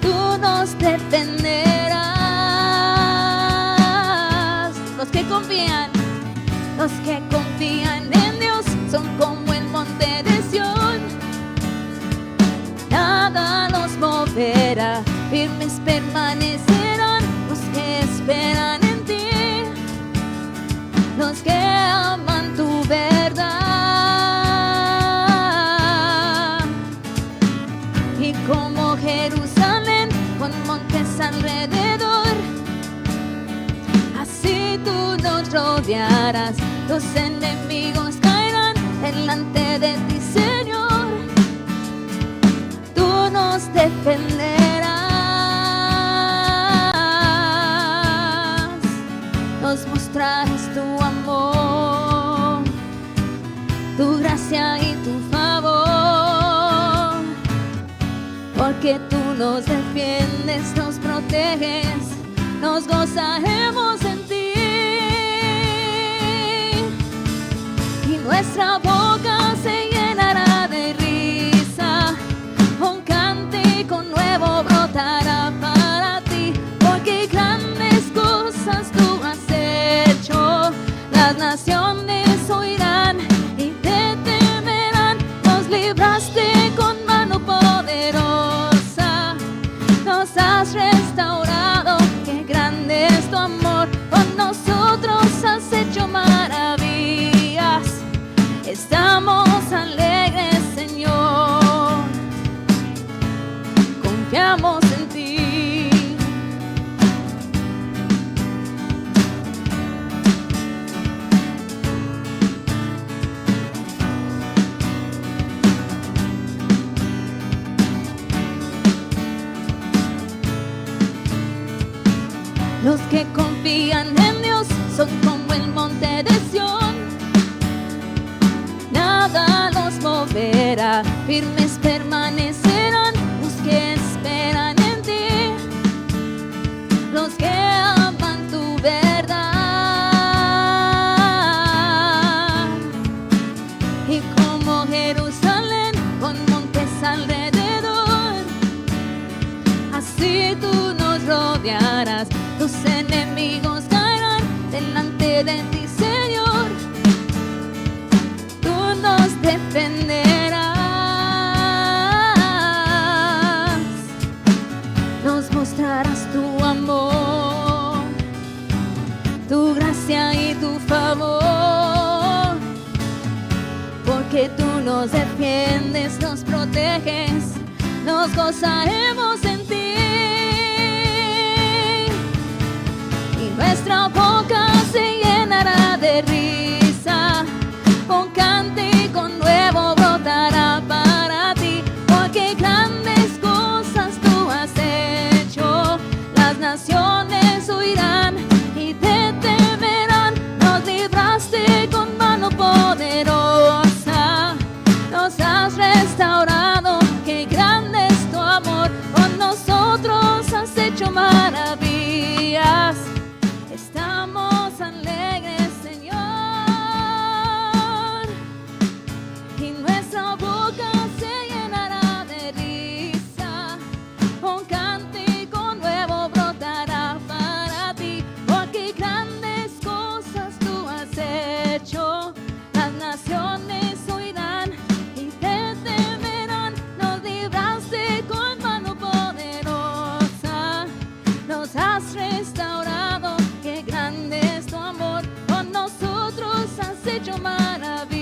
Tú nos defenderás. Los que confían en Dios son como el monte de Sión. Nada los moverá, firmes permanecerán los que esperan en ti, los que aman tu verdad. Y como Jerusalén con montes alrededor, así tú nos rodearás, tus enemigos caerán delante de ti, Señor. Tú nos defenderás, nos mostrarás tu amor, tu gracia y tu favor, porque tú nos defiendes, nos proteges, nos gozaremos en ti. Y nuestra boca se llenará de risa, con cántico nuevo brotará para ti, porque grandes cosas tú has hecho. Las naciones oirán y te temerán, nos libraste con mano poderosa. son como el monte de Sión. Nada los moverá, firmes permanecerán los que esperan en ti, los que aman tu verdad. Y como Jerusalén con montes alrededor, así tú nos rodearás, tus enemigos caerán delante de ti, Señor. Tú nos defenderás, nos mostrarás tu amor, tu gracia y tu favor, porque tú nos defiendes, nos proteges, nos gozaremos en ti. Y nuestra boca se llenará de risa, con cántico nuevo brotará para ti, porque grandes cosas tú has hecho. Las naciones huirán y te temerán, nos libraste con mano poderosa, nos has restaurado, qué grande es tu amor, con nosotros has hecho maravillas. Estamos alegres, Señor, y nuestra boca se llenará de risa, un cántico nuevo brotará para ti, porque grandes cosas tú has hecho. Las naciones oirán y te temerán, nos libraste con mano poderosa, nos has restaurado, qué grande es tu amor, con nosotros has hecho maravillas.